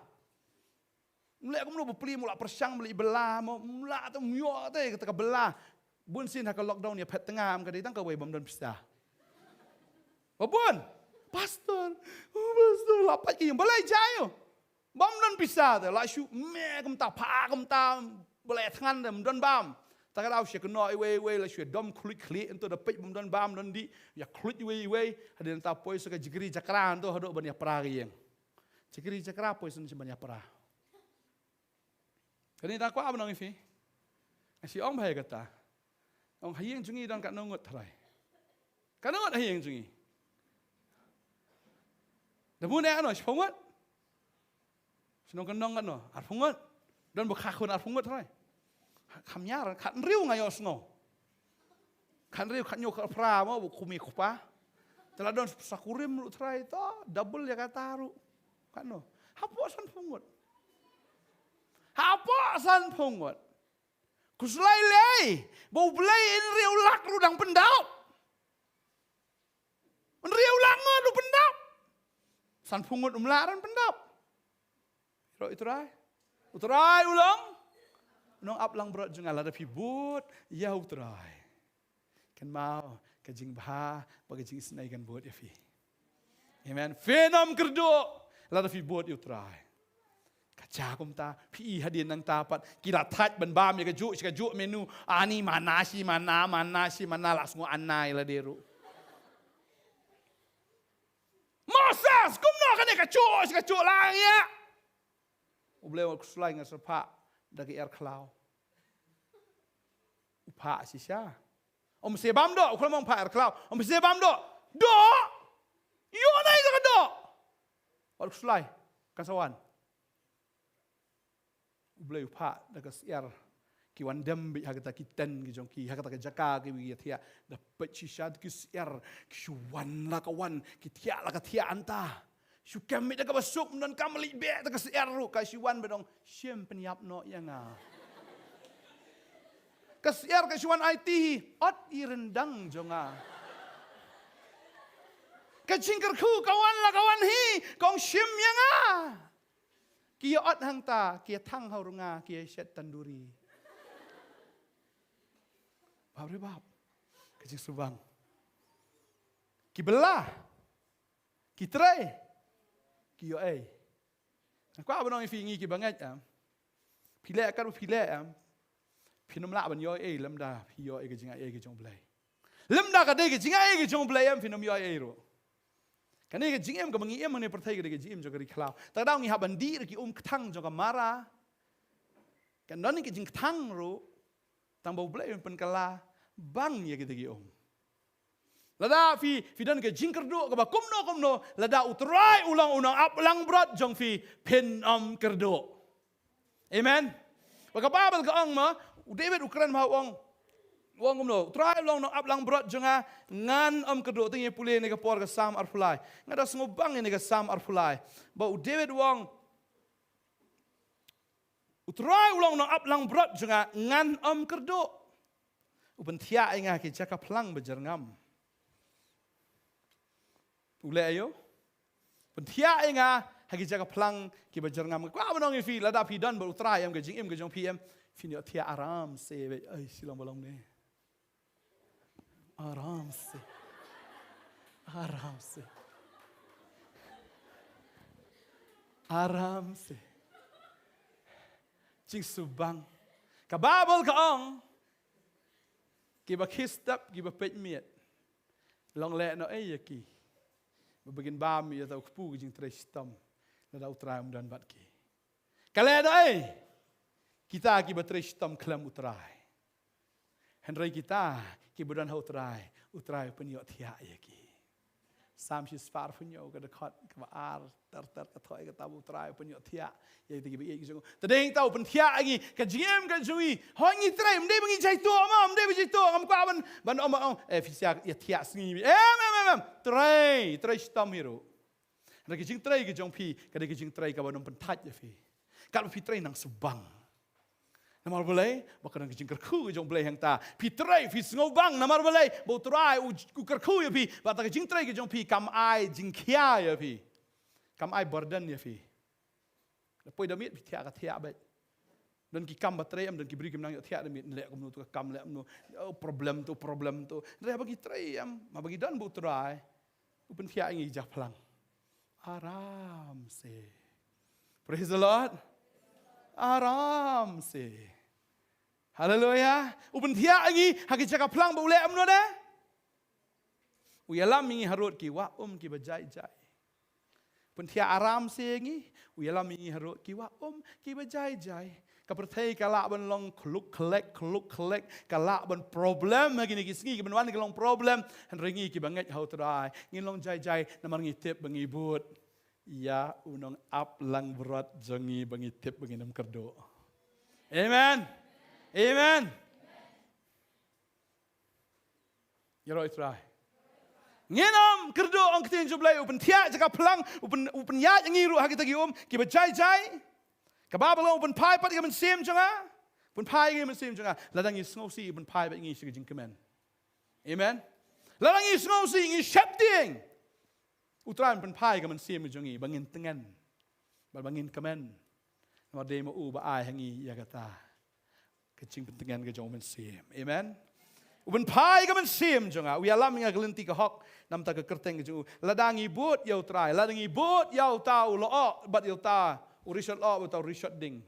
Mulai aku mula berpeli mula persang beli belah, mula tu myo tu kata belah. Bun sin hak lockdown ya pet tengah am kadai tang kawai bom don pista. Babun, pastor lapat ki yang balai jayo. Bom don pista tu, la shu me kem ta pa kem ta balai tangan dem don bam. Tak ada usia kena iwe la usia dom klik untuk dapat bumdan bam dan di ya klik iwe ada yang tapoi suka jigri jakran tu hadok banyak peragi yang jigri jakra poi sun banyak perah. Kini tak apa nang ifi? Si ong bahaya kata, ong hayeng jungi dan kat nongot terai. Kat nongot hayeng jungi. Namun ni ano, sipungot. Senong kenong kan no, arpungot dan berkakun arpungot terai. Kamnyar kan riu ngayos ngo. Kan riu kan nyok pra mo kumi kupa. Teladon sakurim lu try to double ya kataru. Kan no. Hapo san pungut. Kuslai lei. Bau belai in riu lak rudang pendau. Riu lak ngodu pendau. San pungut umlaran pendau. Ro utrai ulang. Nong ablang berat jungal ada pibut ya utrai. Kan mau kajing bah bagajing senai kan buat ya fi. Amen. Fenom kerdo lada pibut utrai. Kacakum ta pi hadin nang tapat kira tat ban bam ya kaju menu ani mana las ngo anai la deru. Moses kumno kan kaju lang ya. Ubleu kuslai ngaserpa dari air cloud. Upa sisa. Om sebam do, kalau mau air cloud. Om sebam do. Yo naik ke do. Waktu selai kasawan. Boleh upa dari air kiwan dembi hakata kiten ki jongki hakata jaka ki tia dapat sisa ki air kiwan la kawan ki tia la ka tia anta. Syukam mi daga basuk dan kamli be daga seru kasiwan bedong siem peniap no yang kasiar kasiwan IT ot irendang jonga kacingkerku kawan hi kong siem yang kia ot hang ta kia thang haurunga kia set tanduri bab kacing subang kibelah kitrai Kio ai. Aku apa nong fingi ki banget Pilek kan pilek Pinum la ban yo ai lemda yo ai ke jinga ai ke jong blai. Lemda ka dei ke jinga ai ke jong blai pinum yo ai ro. Kan ai ke jingem ka mangi em ne pertai ke jingem jo ke klau. Ta dau ngi ha ban dir ki ktang jo ka mara. Kan don ke jing ktang ro. Tang bau blai pen kala bang ye ke gi Lada fi dan ke jingker do ke kumno lada utrai ulang aplang berat jong fi pen kerdo. Amen. Baka babel ka ang ma David ukran ma wong kumno utrai ulang aplang berat jonga ngan kerdo tingi pulih ne ke por ke sam arfulai. Ngada ngubang ne ke sam arfulai. Ba David wong utrai ulang aplang berat jonga ngan kerdo. Uben tia inga ki jaka plang bejerngam. Ulai ayo, pentia inga hagi jaga pelang ki berjangam. Kau apa nong ifi lada pidan berutrai am gejing PM. Fini tia aram se, ay silang balong ne. Aram se. Cing subang. Kababel kaong. Ki bakistap ki bapetmiet. Long le no ayaki. Bagian bami atau kepu jing trestam nada utrai dan batki. Kalau ada kita akibat trestam kelam utrai. Henry kita kibudan utrai peniot tia yaki. 30 punyo ka dekat ka ar ter ka thoi ka tabu trai punyo thia ye ti bi ye jong tadeng tau pen thia ngi ka jiem ka jui ho ngi trai mde ngi jai to ma mde bi to ngam kwa ban om fisia ye thia sngi trai stam hiro ra ki jing trai ki jong pi ka de ki jing trai ka ban pen that ye fi ka pi trai nang subang namar boleh bakal nang jingkar ku jong boleh hang ta pi trai fi sngo bang namar boleh bo trai u kar ku ya pi ba ta jing trai ke jong pi kam ai jing khia ya pi kam ai burden ya pi poi damit pi thia ka thia ba dan ki kam ba trai am dan ki bri kim nang thia damit le kom nu tu kam le am nu problem tu re bagi trai am ma bagi dan bo trai u pen thia ngi ja plang aram se praise the Lord aram se haleluya uben thia angi haki chaka plang ba ule amno de uyalam mingi harut ki wa ki bajai jai pun thia aram se ngi uyalam mingi harut ki wa ki bajai jai ka perthai kala ban long kluk collect kala ban problem hagi ni kisngi ki ban wan ki long problem han ringi ki banget how try ngin long jai namar ngi tip bangi but ya unong up lang berat jangi bangi tip bangi nam kerdo. Amen. Amen. Ya roh Israel. Ngenam kerdo ang ketin jublai upen tia jaka pelang upen ya jangi ru hagi tagi ki bajai ka babalo upen pai pat ki men sim janga upen pai ki men sim janga ladang is ngosi upen pai ba ngi sig jing kemen. Amen. Ladang is ngosi ngi shapting utran pen pai ka man sim jongi bangin tengan bangin kemen ma de ma u ba ai hangi ya kata kecing pentengan ke jong man sim amen uben pai ka man sim jonga we alam nga glenti ka hok nam ta ka kerteng ke ju ladangi bot yau trai ladangi bot yau tau lo bat yau ta urisot lo tau risot ding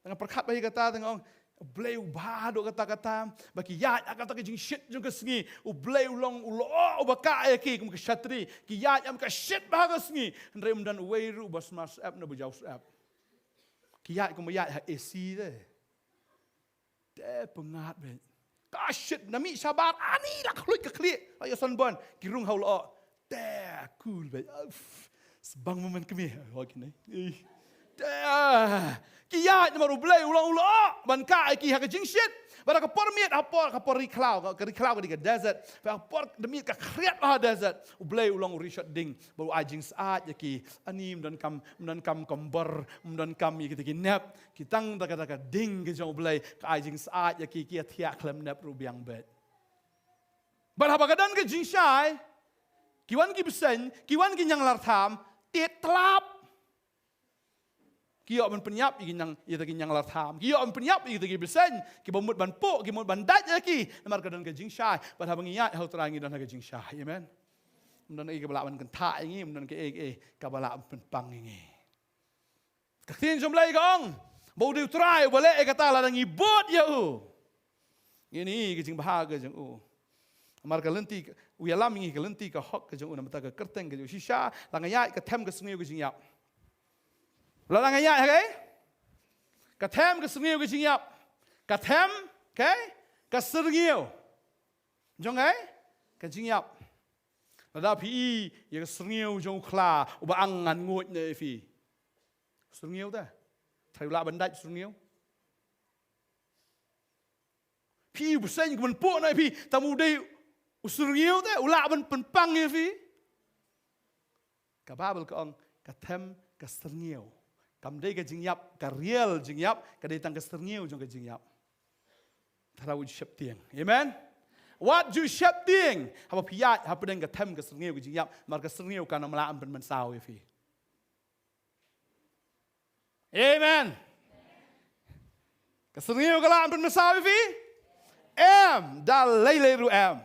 dengan perkat bai kata tengong blay ubado kata-kata baki yat kata ke jing shit jung kesngi u blay long ulo ubaka ki kum ke shatri ki yat am ka shit baga sngi ndrem dan weiru bas mas app na bujaus app ki yat kum yat ha AC de pengat be ka shit nami sabar ani la khluit ka khli ayo son bon ki rung haulo de cool be sebang moment kemi ho kini kiya ni maru blay ulang ban ka ki ha ka jing shit bara ka permit ka pori cloud ka di desert ka por demi ka kriat ha desert u blay ulang rishot ding baru ajing saat ya ki anim dan kam komber dan kam ki ki nap ki tang ta ka ding ke jong blay ka ajing saat ya ki thia klem nap ru biang bet bara ba ka dan ka jing shai ki wan ki besen ki wan ki nyang lar tham tet tlap Kio man penyap iki nyang ita ki nyang lar tham. Kio man penyap iki ki besen ki bomut ban po ki mot ban dat ki namar kadan ke jing shai ba ha bangi ya hau terangi dan ha ke jing shai amen. Mun ai ke bala man kan tha ngi mun ke ka bala pen pang ngi. Ka tin jom lai gong. Bo diu try bole e kata la ngi bot ya u. Ini ke jing bahaga jeng u. Amar ka lenti u ya lam ngi ke lenti ka hok ke jeng u namata ka kerteng ke shisha la ngaya ka them ke sngi ke jing yap. Lalang ayat okay? Katem ke sengiu ke jingyap. Katem, okay? Ke sengiu. Jong okay? Ke jingyap. Lada pi ye ke sengiu jong kla uba angan ngut ne fi. Sengiu ta. Thai la bandai sengiu. Pi besen ke men po na fi tamu dei sengiu ta ula ban penpang ye fi. Ka babel ke ong katem ke sengiu. Kam dei ke jingyap, ka real jingyap, ka dei tang ke serniu jong ke jingyap. Tara u shep tieng. Amen. What you shep tieng? Haba piat, haba deng ke tem ke serniu ke jingyap, mar ke serniu kana mala am pen mensau fi. Amen. Ke serniu kala am pen mensau fi? Dal lei ru am.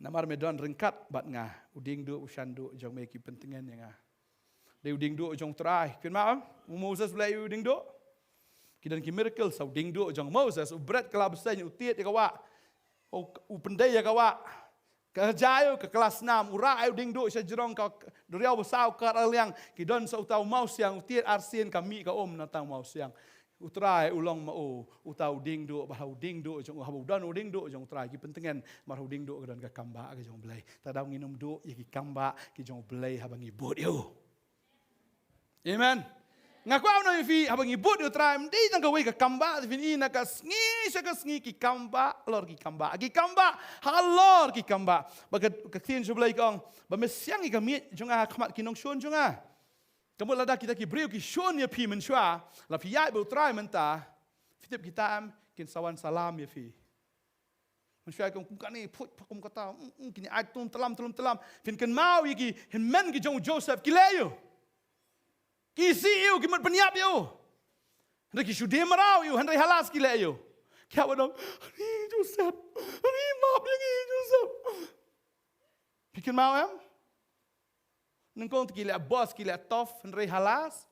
Namar medon ringkat bat nga, uding du ushandu jong me ki pentingan yang nga. Dia uding do jong try. Kin maam, Moses belai uding do. Kidan ki miracle sa uding do jong Moses ubret kala besanya utiet ya kawa. U pendai ya kawa. Ka jayo ke kelas 6 ura uding do sa jerong ka doriau besau ka aliang kidan sa utau mau siang utiet arsien kami ka om natang mau siang. Utrai ulang mau utau ding do bahau ding do jong habau dan ding do jong utrai ki pentengan marau ding do dan ka kamba ka jong belai tadau nginum do ki kamba ki jong belai habangi bot yo. Amen. Ngaku au no fi habangi bot yo utrai mdi tang ka wei ka kamba fi ina ka sngi ki kamba lor ki kamba halor ki kamba baga ka tin jo belai kong ba mesyang ki kamit jong a khmat ki nong shon jong a. Kamu lada kita ki beriu ki shon ya pi menshua, la fi yai bu trai menta, fitip kita am kin sawan salam ya fi. Menshua kum kani put pakum kata, kini ai tum telam, fin ken mau ya ki hin men ki jong Joseph ki leyo. Ki si yu ki mat penyap yu. Hendak ki shude marau yu, hendak halas ki leyo. Kia wadong, ni Joseph, ni maaf yang ni Joseph. Bikin mau am? Nengkong kila bos kila tof nrei halas.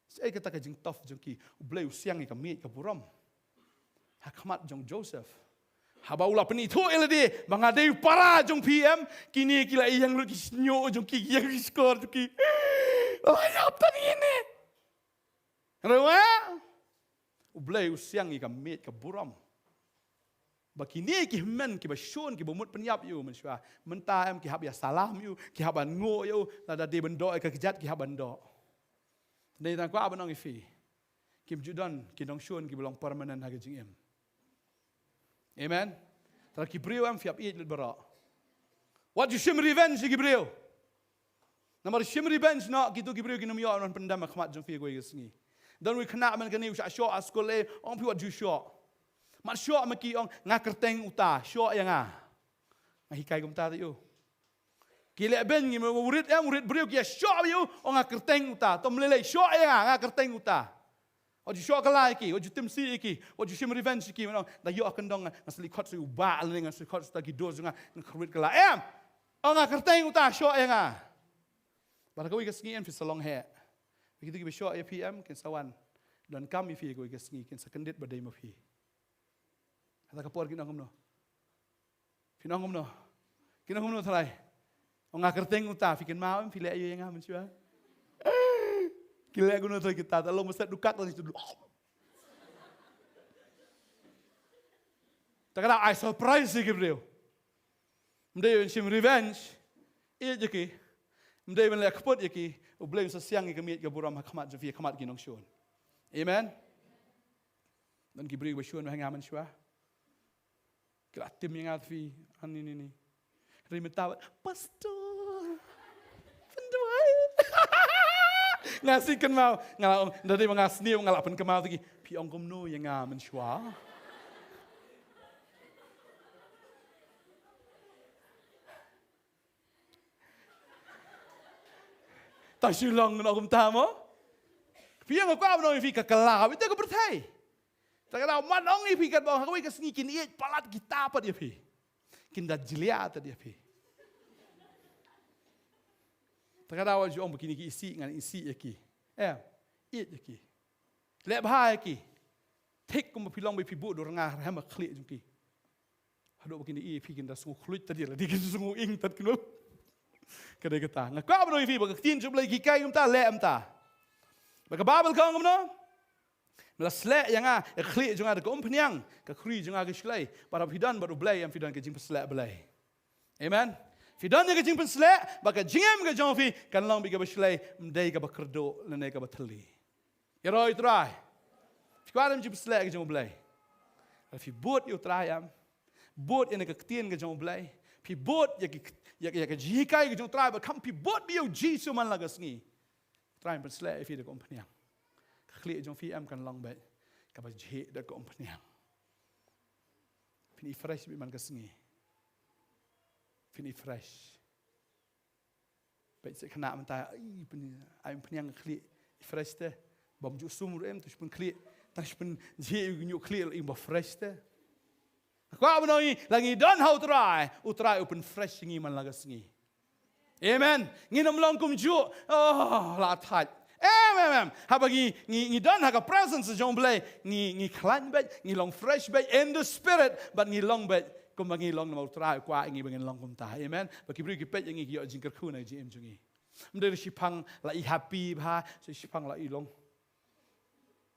Saya kata ke jeng tof jeng ki ublei usiang ni kami ke buram. Hakmat jeng Joseph. Haba ulah penitu eladi bangadei para jeng PM kini kila yang lu kisnyo jeng ki yang skor jeng ki. Ayap tadi ini. Rewa ublei usiang ni kami ke buram. Bakini ki men ki basyun ki bomut penyap yu mensua menta em ki hab ya salam yu ki haban ngo yu nada de bendo ke kejat ki haban do nei tang kwa abanong ifi kim judan ki dong syun ki belong permanent ha jing em. Amen. Tra ki brio am fiap it bera what you shim revenge ki brio namar shim revenge no ki tu ki brio ki nom yo non pendam khmat jong fi go yesngi dan we kena men kani usha sho askole on pi what you sho mak syok maki ong ngakerteng uta syok yang ngahikai kumta tu yo kilek ben ngi murid beriu kia syok yo ong ngakerteng uta tom lele syok yang ngakerteng uta oju syok kalai ki oju timsi ki oju shim revenge ki menong da yo akan dong ngasli khot su ba le ngasli khot sta ki do nga ngkhrit kala ong ngakerteng uta syok yang bar ko ikas ngi en fi salong he begitu ki syok ya PM ken sawan dan kami fi ko ikas ngi ken sakendit badai mafi. Kata kapor kinong kumno. Kinong kumno thalai. Ong ngakerteng uta fikin mau em file ayo yang mensua. Kile kuno thalai kita ta lo mesat dukat tadi tu. Tak ada I surprise ki bro. Mdei en shim revenge. E jeki. Mdei men le kapot jeki. U blame sa siang ki kamiet ka buram khmat je fi khmat kinong shon. Amen. Dan ki bri wa shon hang mensua. Kira tim yang fi ini. Rima tawa, pastor. Penduai. Ngasihkan mau ngalau dari mengasni ngalap pen kemau lagi. Pi ong komno yang mensua. Tak silang nak tamu. Pi ang aku abang fi kekelah, itu aku bertai. Tak ada manong ni pikat bawa kau ikas ngikin iat palat kita apa dia pi, kinda jelia tadi dia pi. Tak ada awal jual begini ki isi ngan isi ki, iat ki, lep hai ki, tek kum pilong be pibu dorangah rahma klik jungki. Hadok begini i pi kinda sungguh kulit tadi lah, dikin sungguh ing tad kinu. Kedai kita, ngak kau abang fi baga tin jual lagi kai umta lep umta, baga babel kau umno. Mula selek yang klik jangan ada keumpenyang, kekri jangan ada selai. Para fidan baru belai yang fidan kejing selek belai. Amen. Fidan yang kejing selek, baka jingem ke jangan fi kan lang biga berselai, mendai ke berkerdo, lenai ke berteli. Ya roy try. Fikuaram jing selek ke jangan belai. Fi bot you try am, bot yang keketian ke jangan belai. Fi bot ya ke jikai ke jangan try, bakam fi bot biu jisu man lagas ni. Try berselek fi de keumpenyang. Klik jong fi am kan long baik kapa jih da ko penyang fini fresh bi man ka sengi fini fresh baik se kena menta ai penyang klik fresh te bam ju sumur em tu pun klik tas pun jih nyu klik im ba fresh te ko abnoi lagi don how try utrai open fresh ngi man laga sengi amen nginom long kum ju oh la thai habagi ngi don haga presence jong blai ngi klan bet ngi long fresh bet in the spirit but ngi long bet kum ngi long mau try kwa ngi bengen long kum ta amen bagi bri ki pet ngi yo jingker khu na ji em jungi mde shipang la I happy ba so shipang la I long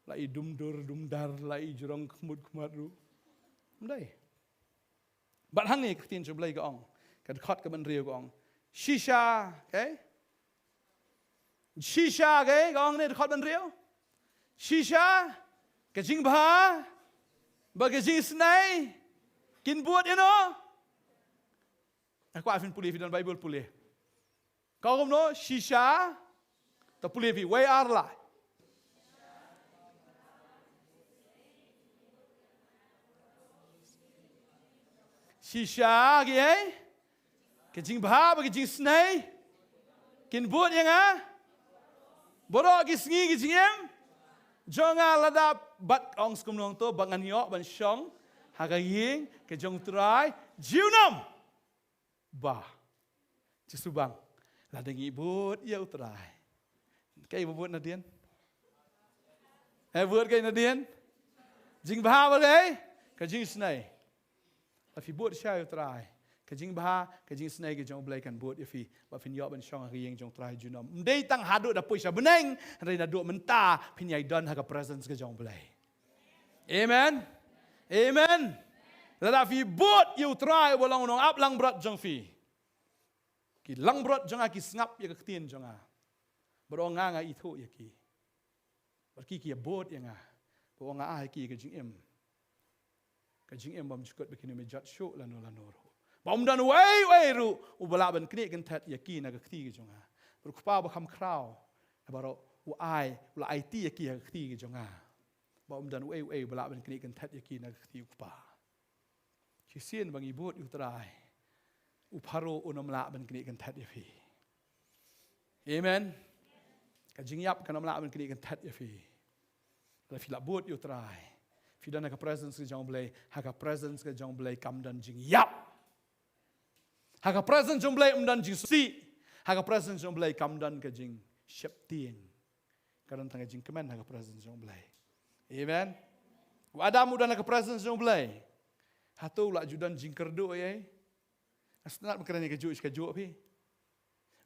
lai dumdar lai jurong khmut ru mdai bat hang ni tin chu blai ka ong ka khot ka ban riu ka ong shisha okay shisha cái con này khót bên riêu shisha cái chính bá và cái chính snai kin buat you know aku afin pulih dalam Bible pulih kau kom no shisha ta pulih vi way ar la shisha cái chính bá và cái chính snai kin buat yang ah Borok kisngi kisingem, jonga ladap bat ong skumnong to bangan yok ban shong, hagaying ke jong trai jiunam, bah, cisubang, ladang ibut ya utrai, kay ibut nadian, ibut kay nadian, jing bah bagay, ke jing snai, afi ibut siya utrai. Kajing bah, kajing snai ke jong belai kan buat ifi, bafin yok ban shong hari yang jong try junom. Mdei tang haduk da puisa beneng, reina duk mentah, pinyai don haga presence ke jong belai. Amen. Amen. Lada fi buat you try bolang nong ap lang brat jong fi. Ki lang brat jong aki ngap ya ketien jong a. Bro nga itu ya ki. Barki ki buat ya nga. Bro nga ki kajing em. Kajing em bam jukut bekini mejat show lano. Bom dan way ru ubala ban kni kan that yaki na gakti ge jonga berkupa ba kham kraw baro u ai ula IT yaki gakti ge jonga bom dan way ubala ban kni kan that yaki na gakti kupa kisien bang ibut utrai uparo unomla ban kni kan that yafi amen kajing yap kan omla ban kni kan that yafi la fila bot utrai fi dan ka presence ge jong blai ha ka presence ge jong blai kam dan jing yap Haka present jong blai umdan jing si, haka present jong blai kamdan ke jing shep tieng. Karan tanga jing kemen haka present jong blai. Amen. Adam udan haka present jong blai. Hatu la judan jing kerdu ye. Asnat makaran ke ju pi.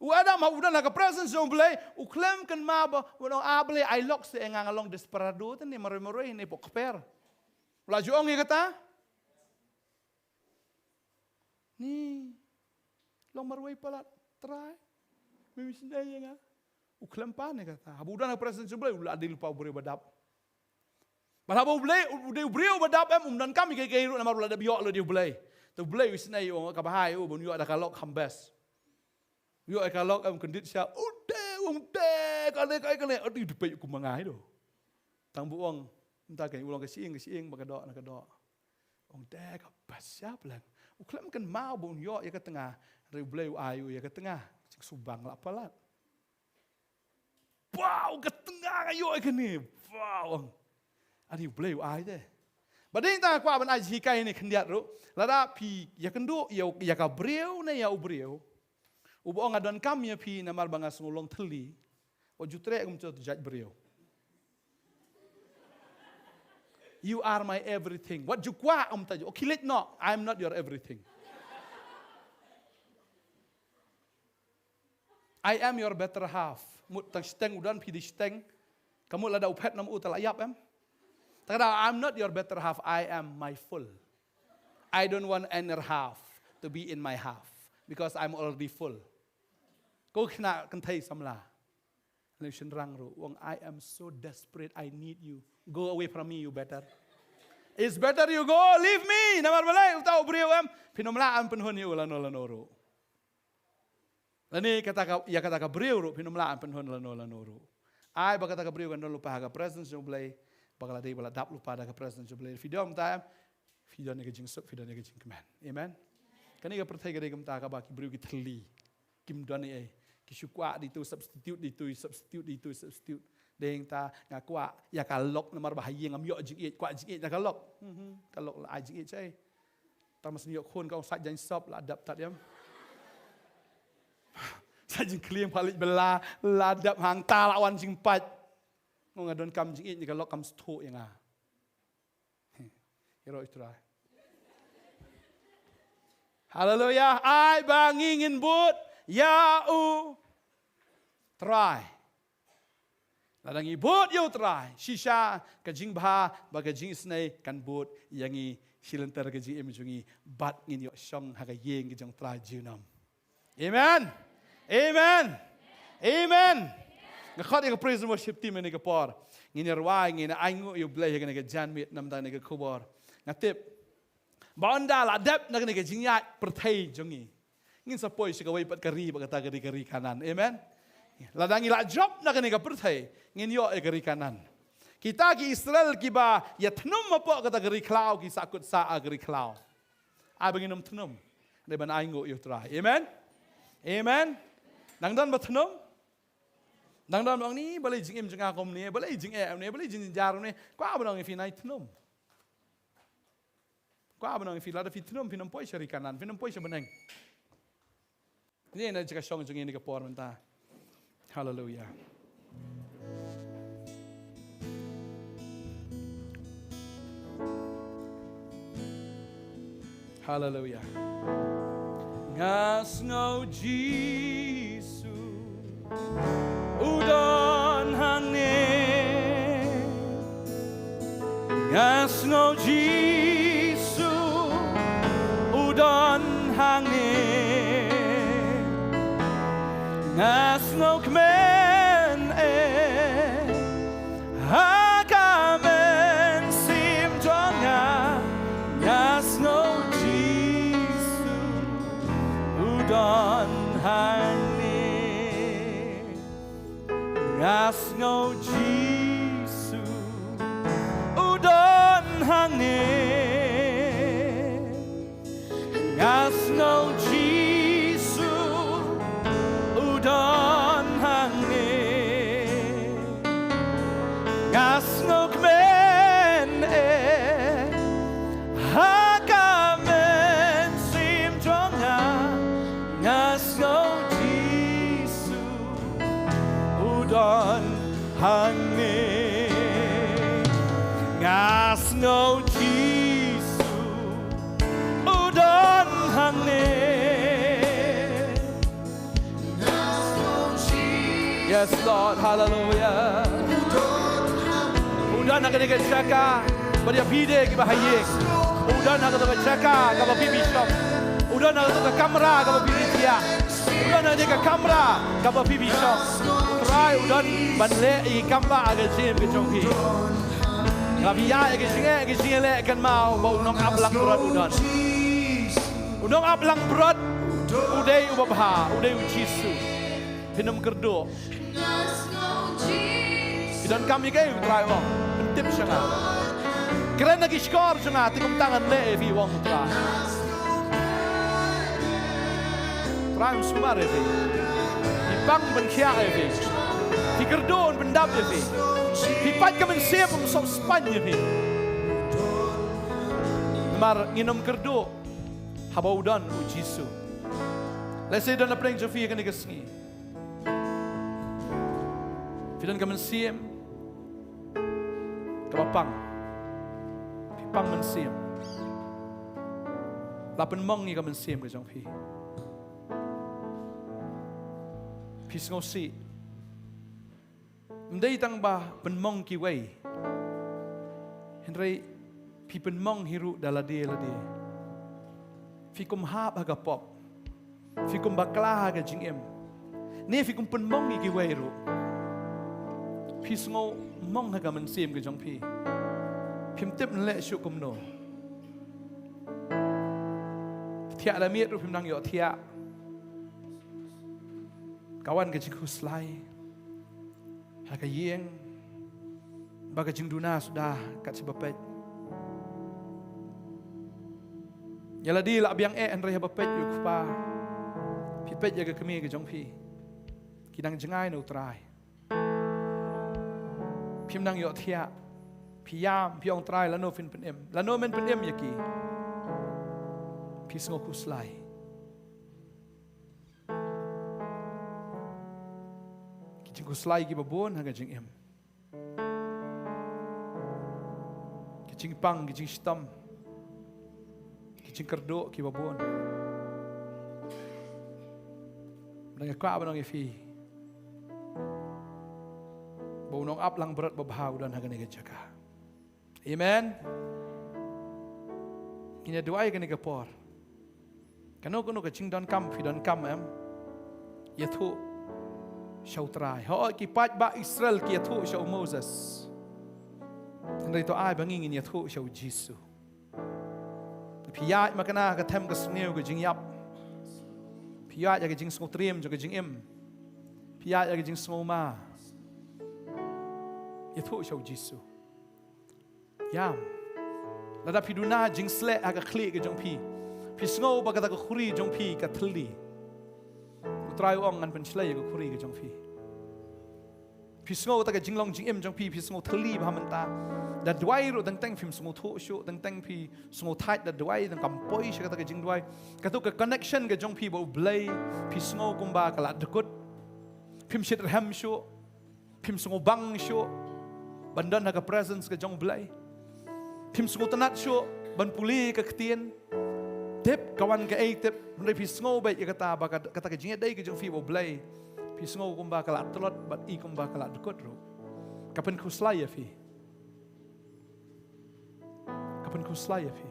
Adam udan haka present jong blai, u klem kan ma ba wono able ai lok se engang along desperado tan ni maroi ni pokper. La juong ye kata. Ni long marway pala try mimi sendai nga uklempan ne kata habudan na present sebelah ula adil pa bure badap balabo blay ude brio badap em umdan kami kay ru na marula da biok lo di blay to blay wisnai o ka bahay o bon yo ada kalok hambes yo ai kalok em kendit sia ude kale adi depe ku mangai do tang buong entah kan ulang ke siing bakadok na kadok ong de ka pasya plan uklem kan mau bon yo ya ke tengah Rebleu ayu ya ke tengah, cik subang lah apalah. Wow, ke tengah ayu ke ni, wow. Adi bleu ayu deh. Badai tak aku aban aji hikai ni kendiat ru, lada pi ya kendu ya ka breu ne ya ubreu. Ubo ngadon kam ya pi namar bangas ngulong teli, o jutre kum tu jaj breu. You are my everything. What you kwa tajo? Kilit no, I'm not your everything. I am your better half. Mut tang steng udan pi di steng. Kamu lada upet nam utal ayap em. Takda I'm not your better half. I am my full. I don't want another half to be in my half because I'm already full. Kau kena kentai samla. Lesion rang ru. Wong I am so desperate. I need you. Go away from me. You better. It's better you go. Leave me. Namar balai utau beriu em. Pinomla am penhun you lano ru. Lani kata ka beriu ru pinomla am penhun lano ru. Ai ba kata ka beriu kan lupa ka presence jong blai bakal ada bala dap lupa ada ka presence jong blai. Video am video ni jing sok video ni jing keman. Amen. Kani ka pertai ka ta ka ba ki beriu ki thli. Kim don ni ki syukwa di tu substitute deng ta ngakwa ya kalok namar bahaya ngam yo jing kwa jing na kalok. Kalok la jing chai. Ta mas ni yo khon ka sat jan sop la dap tat yam. Sajing klieng palit bela ladap hang ta lawan jing pat. Ngong adon kam jing ni kalok kam sto yang a. Hero itrai. Haleluya. Ai bangingin but ya u try. Ladang ibut yo try. Shisha kajing bah bagajing snai kan but yangi silenter kajing emjungi bat ngin yo shong haga yeng kajong try junam. Amen. Amen. Amen. Ngakhat yo praise and worship team ni kapor. Ngin yarwai ngin aingu yo blay haga ni janmit nam ta ni kubor. Ngatip Banda la dep na kani kajing ya pertai jongi. Ngin sapoi sigawai pat kari bagata kari kanan. Amen. Ladang ila job na kani ka pertai ngin yo kari kanan. Kita ki Israel ki ba ya thnum mapo kata kari klau ki sakut sa kari klau. Abang inum thnum. De ban aingo yo try. Amen. Amen. Nang dan ba thnum. Nang dan bang ni balai jing em jing akom ni balai jing em ni balai jing jarum ni kwa abang fi nai thnum. Kwa abang fi lada fi thnum pinam poi syari kanan pinam poi sebeneng. Ni na jika song jing ni ka por menta. Hallelujah. Hallelujah. Ngasno Jisu udon hangne Ngasno Jisu udon hangne Ngasno kmen hakamen sim jonga Ngasno Jisu udon hangne Ngasno Jisu udon hangne Ngasno Jisu udon hangne Ngasno kmen hakamen sim jonga Ngasno Jisu udon hangne Ngasno Jisu udon hangne Yes Lord, hallelujah. Udan nak dekat Jaka, pada video kita hayek. Udan nak dekat Jaka, kalau pergi bishop. Udan nak dekat kamera, kalau pergi dia. Udan nak dekat kamera, kalau pergi bishop. Try udan banle i kamera agak sim ke jongki. Tapi ya agak singe le kan mau nong ablang berat udan. Unong ablang berat, udai ubah, udai ujisu. Pinam kerdo. Dan kami kaya try wong pentip siya keren lagi skor siya tingum tangan le fi wong try sumar fi ipang benkia fi fi kerdon bendap fi pat kamen siap som Spanya fi mar nginom kerdo habau dan ujisu let's say dan apreng Jofi kan digesngi fidan kamen siap Kapapang, pipang mensim, lapan mong ni ka mensim ke jong pi, pis ngosi, mday tang ba penmong kiway, henry pi penmong hiru dalade lade, fikum hap haga pop, fikum bakla haga jingem, ni fikum penmong kiway ru. Pis ngau mong haga mensim ke jong pi pim tip nle syuk kumno tiak lamit ru pim nang yo tiak kawan ke jiku slai haga yeng baga jing duna sudah kat sebapet yala di la biang en re bapet yu pa pipet jaga kemi ke jong pi kidang jengai no traiพิมนังยอเทียพิยามพิองตรายละโนฟินเป็นเอ็มละโนเมนเป็นเอ็มยากีพิสงกุสไลกิจิงกุสไลกิบบนหางจิงเอ็มกิจิงปังกิจิงสตัมกิจิงกระโดกิบบนดังกว่าบันองเอฟี Bau nong ap lang berat babau dan hagan ega jaga. Amen. Kini doa ega ega por. Kano ke cing don kam fi don kam em. Ya thu shau trai. Ho ki pat ba Israel ki ya thu shau Moses. Kendai to ai banging in ya thu shau Jesus. Piyat makana ka them ka sneu ka jing yap. Piyat ya ka jing sngo trim jo ka jing im. Piyat ya ka jing sngo ma. Ya thu shau Jesus. Yam. Lada piduna jing sle aga kli ka jong pi. Pi sngo ba ka ta ka khuri jong pi ka thli. Utrai ong ngan pen sle ka khuri ka jong pi. Pi sngo ta ka jing long jing im jong pi sngo thli ba manta. Da duai ro dang tang film sngo thu shu dang tang pi sngo thait da duai dang kampoi sha ka ta jing duai ka tu ka connection ka jong pi bo blay pi sngo kumba ka la dekut pim shit ham shu pim sngo bang shu bandan ka presence ka jong blay pim sngo tanat shu ban puli ka ktien tip kawan ka ei tip ndai pi sngo bai ka ta ba ka ta ka jing dai ka jong pi bo blay pi sngo kumba ka la tlot bat I kumba ka la dekut ro ka pen kuslai ya fi Pen kuslai fi.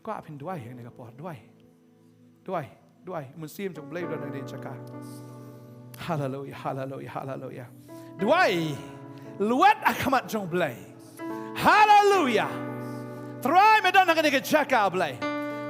Ko apin duai ni ka por duai musim jong blai dan ni chaka. Hallelujah. Duai luat akamat jong blai. Hallelujah. Try me dan ni ka chaka blai.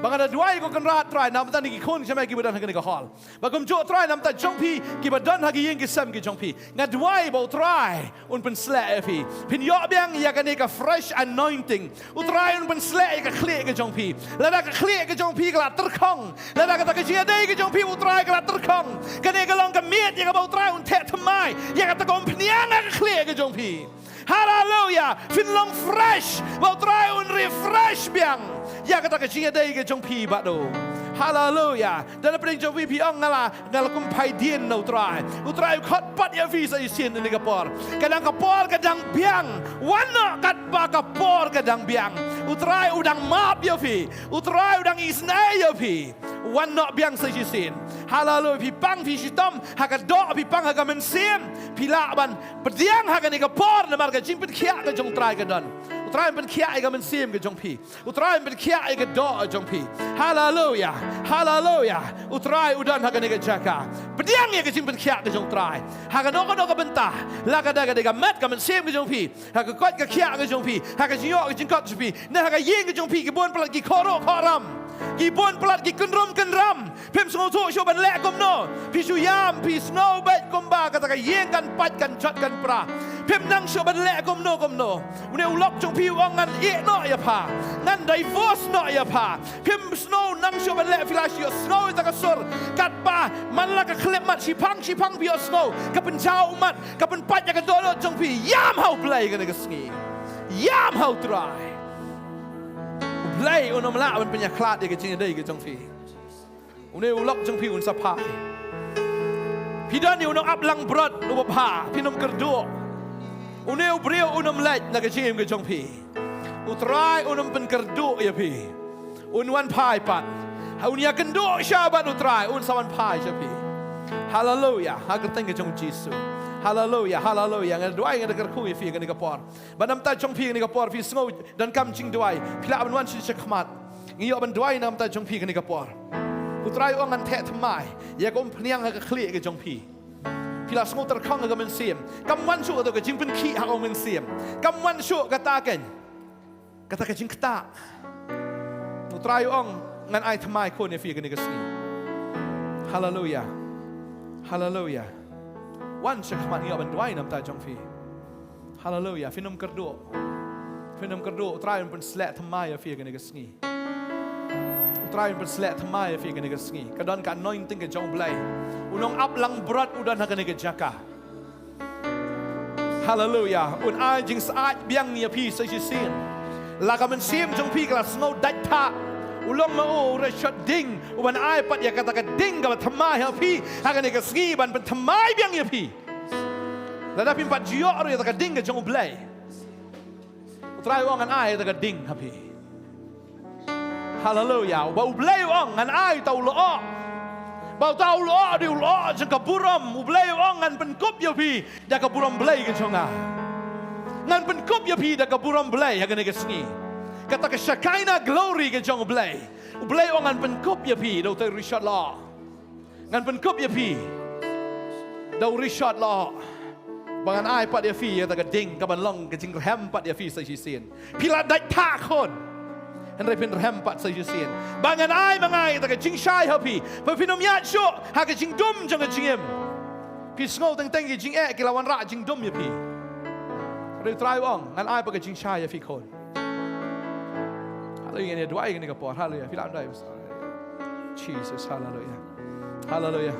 Bangada duai ko kan rat try nam tan ki khon chama ki badan ni ka hall. Bagum jo try nam ta jong pi ki badan hagi yeng ki sam ki jong pi. Nga duai bo try un pen sle fi. Pin yo biang ya kan ka fresh anointing. U try un pen sle ka khle ka jong pi. Lada ka khle ka jong pi ka ter khong. Lada ka ta ka chia dei ka jong pi u try ka ter khong. Kan ka long ka miet ya ka bo try un the thamai. Ya ka ta kom pniang ka khle ka jong pi. Hallelujah. Fin long fresh. Bo try un refresh biang. Ya kata kecingnya dai ke jong pi ba do. Hallelujah. Dan apa yang jong pi ong ngala kum pai dien no try. Utrai khot pat ya vi sa isin ni kapor. Kadang kapor kadang biang. Wana kat ba kapor kadang biang. Utrai udang map ya vi. Utrai udang isnai ya vi. Wana biang sa isin. Hallelujah. Pi pang pi sitom haga do pi pang haga mensim. Pi laban pediang haga ni kapor na marga jimpet kia ka jong try ka don. Utrai pen kia ka mensim ka jong pi. Utrai pen kia ka do jong pi. Hallelujah. Utrai udan haga ni ka jaka. Pediang ya ka jimpet kia ka jong try. Haga no ka bentah. Laga daga daga mat ka mensim ka jong pi. Haga kot ka kia ka jong pi. Haga jiyo ka jingkot jong pi. Na haga yeng ka jong pi ki bon pelat ki koro koram. Ki bon pelat ki kenram. Pim sngo tu sho ban lek kom no. Pi su yam pi snow bet kom ba kata ka yeng kan pat kan jot kan pra. Pim nang sho ban lek kom no. Une ulok jong pi wang ngan e no ya pa. Ngan divorce no ya pa. Pim snow nang sho ban lek filash yo snow ta ka sor kat pa man la ka klep mat si pang pi yo snow. Ka pen chau mat ka pen pat ya ka do jong pi yam how play ka ka sngi. Yam how try. Play unom la man punya klat dia kecing dai ke jong pi. Une ulok jong pi un sapai. Pidan ni unom aplang brot u pa pinom kerdo. Une ubrio unom lait na kecing ke jong pi. Utrai unom pen kerdo ya pi. Un wan pai pat. Unia kendo syabat utrai un sawan pai ya pi. Hallelujah. Ha keteng ke jong Jesus. Hallelujah. Ngan doai ngan dekat kui fi ngan kapor. Banam ta jong pi ngan kapor fi sngo dan kam jing doai. Pila ban wan si chakmat. Ngiyo ban doai nam ta jong pi ngan kapor. Utrai ong ngan the thamai. Ya kom pniang ha ka khli ke jong pi. Pila sngo ter khong ga men sim. Kam wan su to ka jing pen ki ha ong men sim. Kam wan su kata ken. Kata ka jing kata. Utrai ong ngan ai thamai ko ne fi ngan ka sni. Hallelujah. Wan syakmat ia banduai nam ta jong fi. Hallelujah. Finum kerdo. Try pen slek thamai fi kan ka sngi. Try pen slek thamai fi kan ka sngi. Kadon ka anointing ke jong blai. Unong up lang berat udan ha kan ka jaka. Hallelujah. Un ai jing saat biang ni pi sa sin. La ka men sim jong pi kala snow dat ta. Ulong mau reshat ding uban ai pat ya kata ka ding ka thamai ha pi hakan ka ski ban pen thamai biang ya pi lada pin pat jio ro ya ka ding ka jong blai utrai wong an ai ka ding ha pi Hallelujah. Bau blai wong an ai tau lo Bau tahu lo di ulo jeng kaburam ublay ong ngan penkup ya pi da kaburam blay ke jonga. Ngan penkup ya pi da kaburam blay ha gane ke sngi. Kata ke Shekinah glory ke jong blay. Ublay ong ngan penkup ya pi do te Richard Law. Ngan penkup ya pi. Do Richard Law. Bangan ai pat ya fi ya ta ka ding ka ban long ke jing hem pat ya fi sa sin. Pila dai ta khon. Henry pin rem pat sa sin. Bangan ai mangai ta ka jing shai happy. Pa finom ya sho ha ka jing dum jang ka jingem. Pi sngo teng teng ki jing e ki lawan ra jing dum ya pi. Re try wong ngan ai pa ka jing shai ya fi khon. Hallelujah ni dua ini ka por. Hallelujah. Filam dai. Jesus hallelujah. Hallelujah.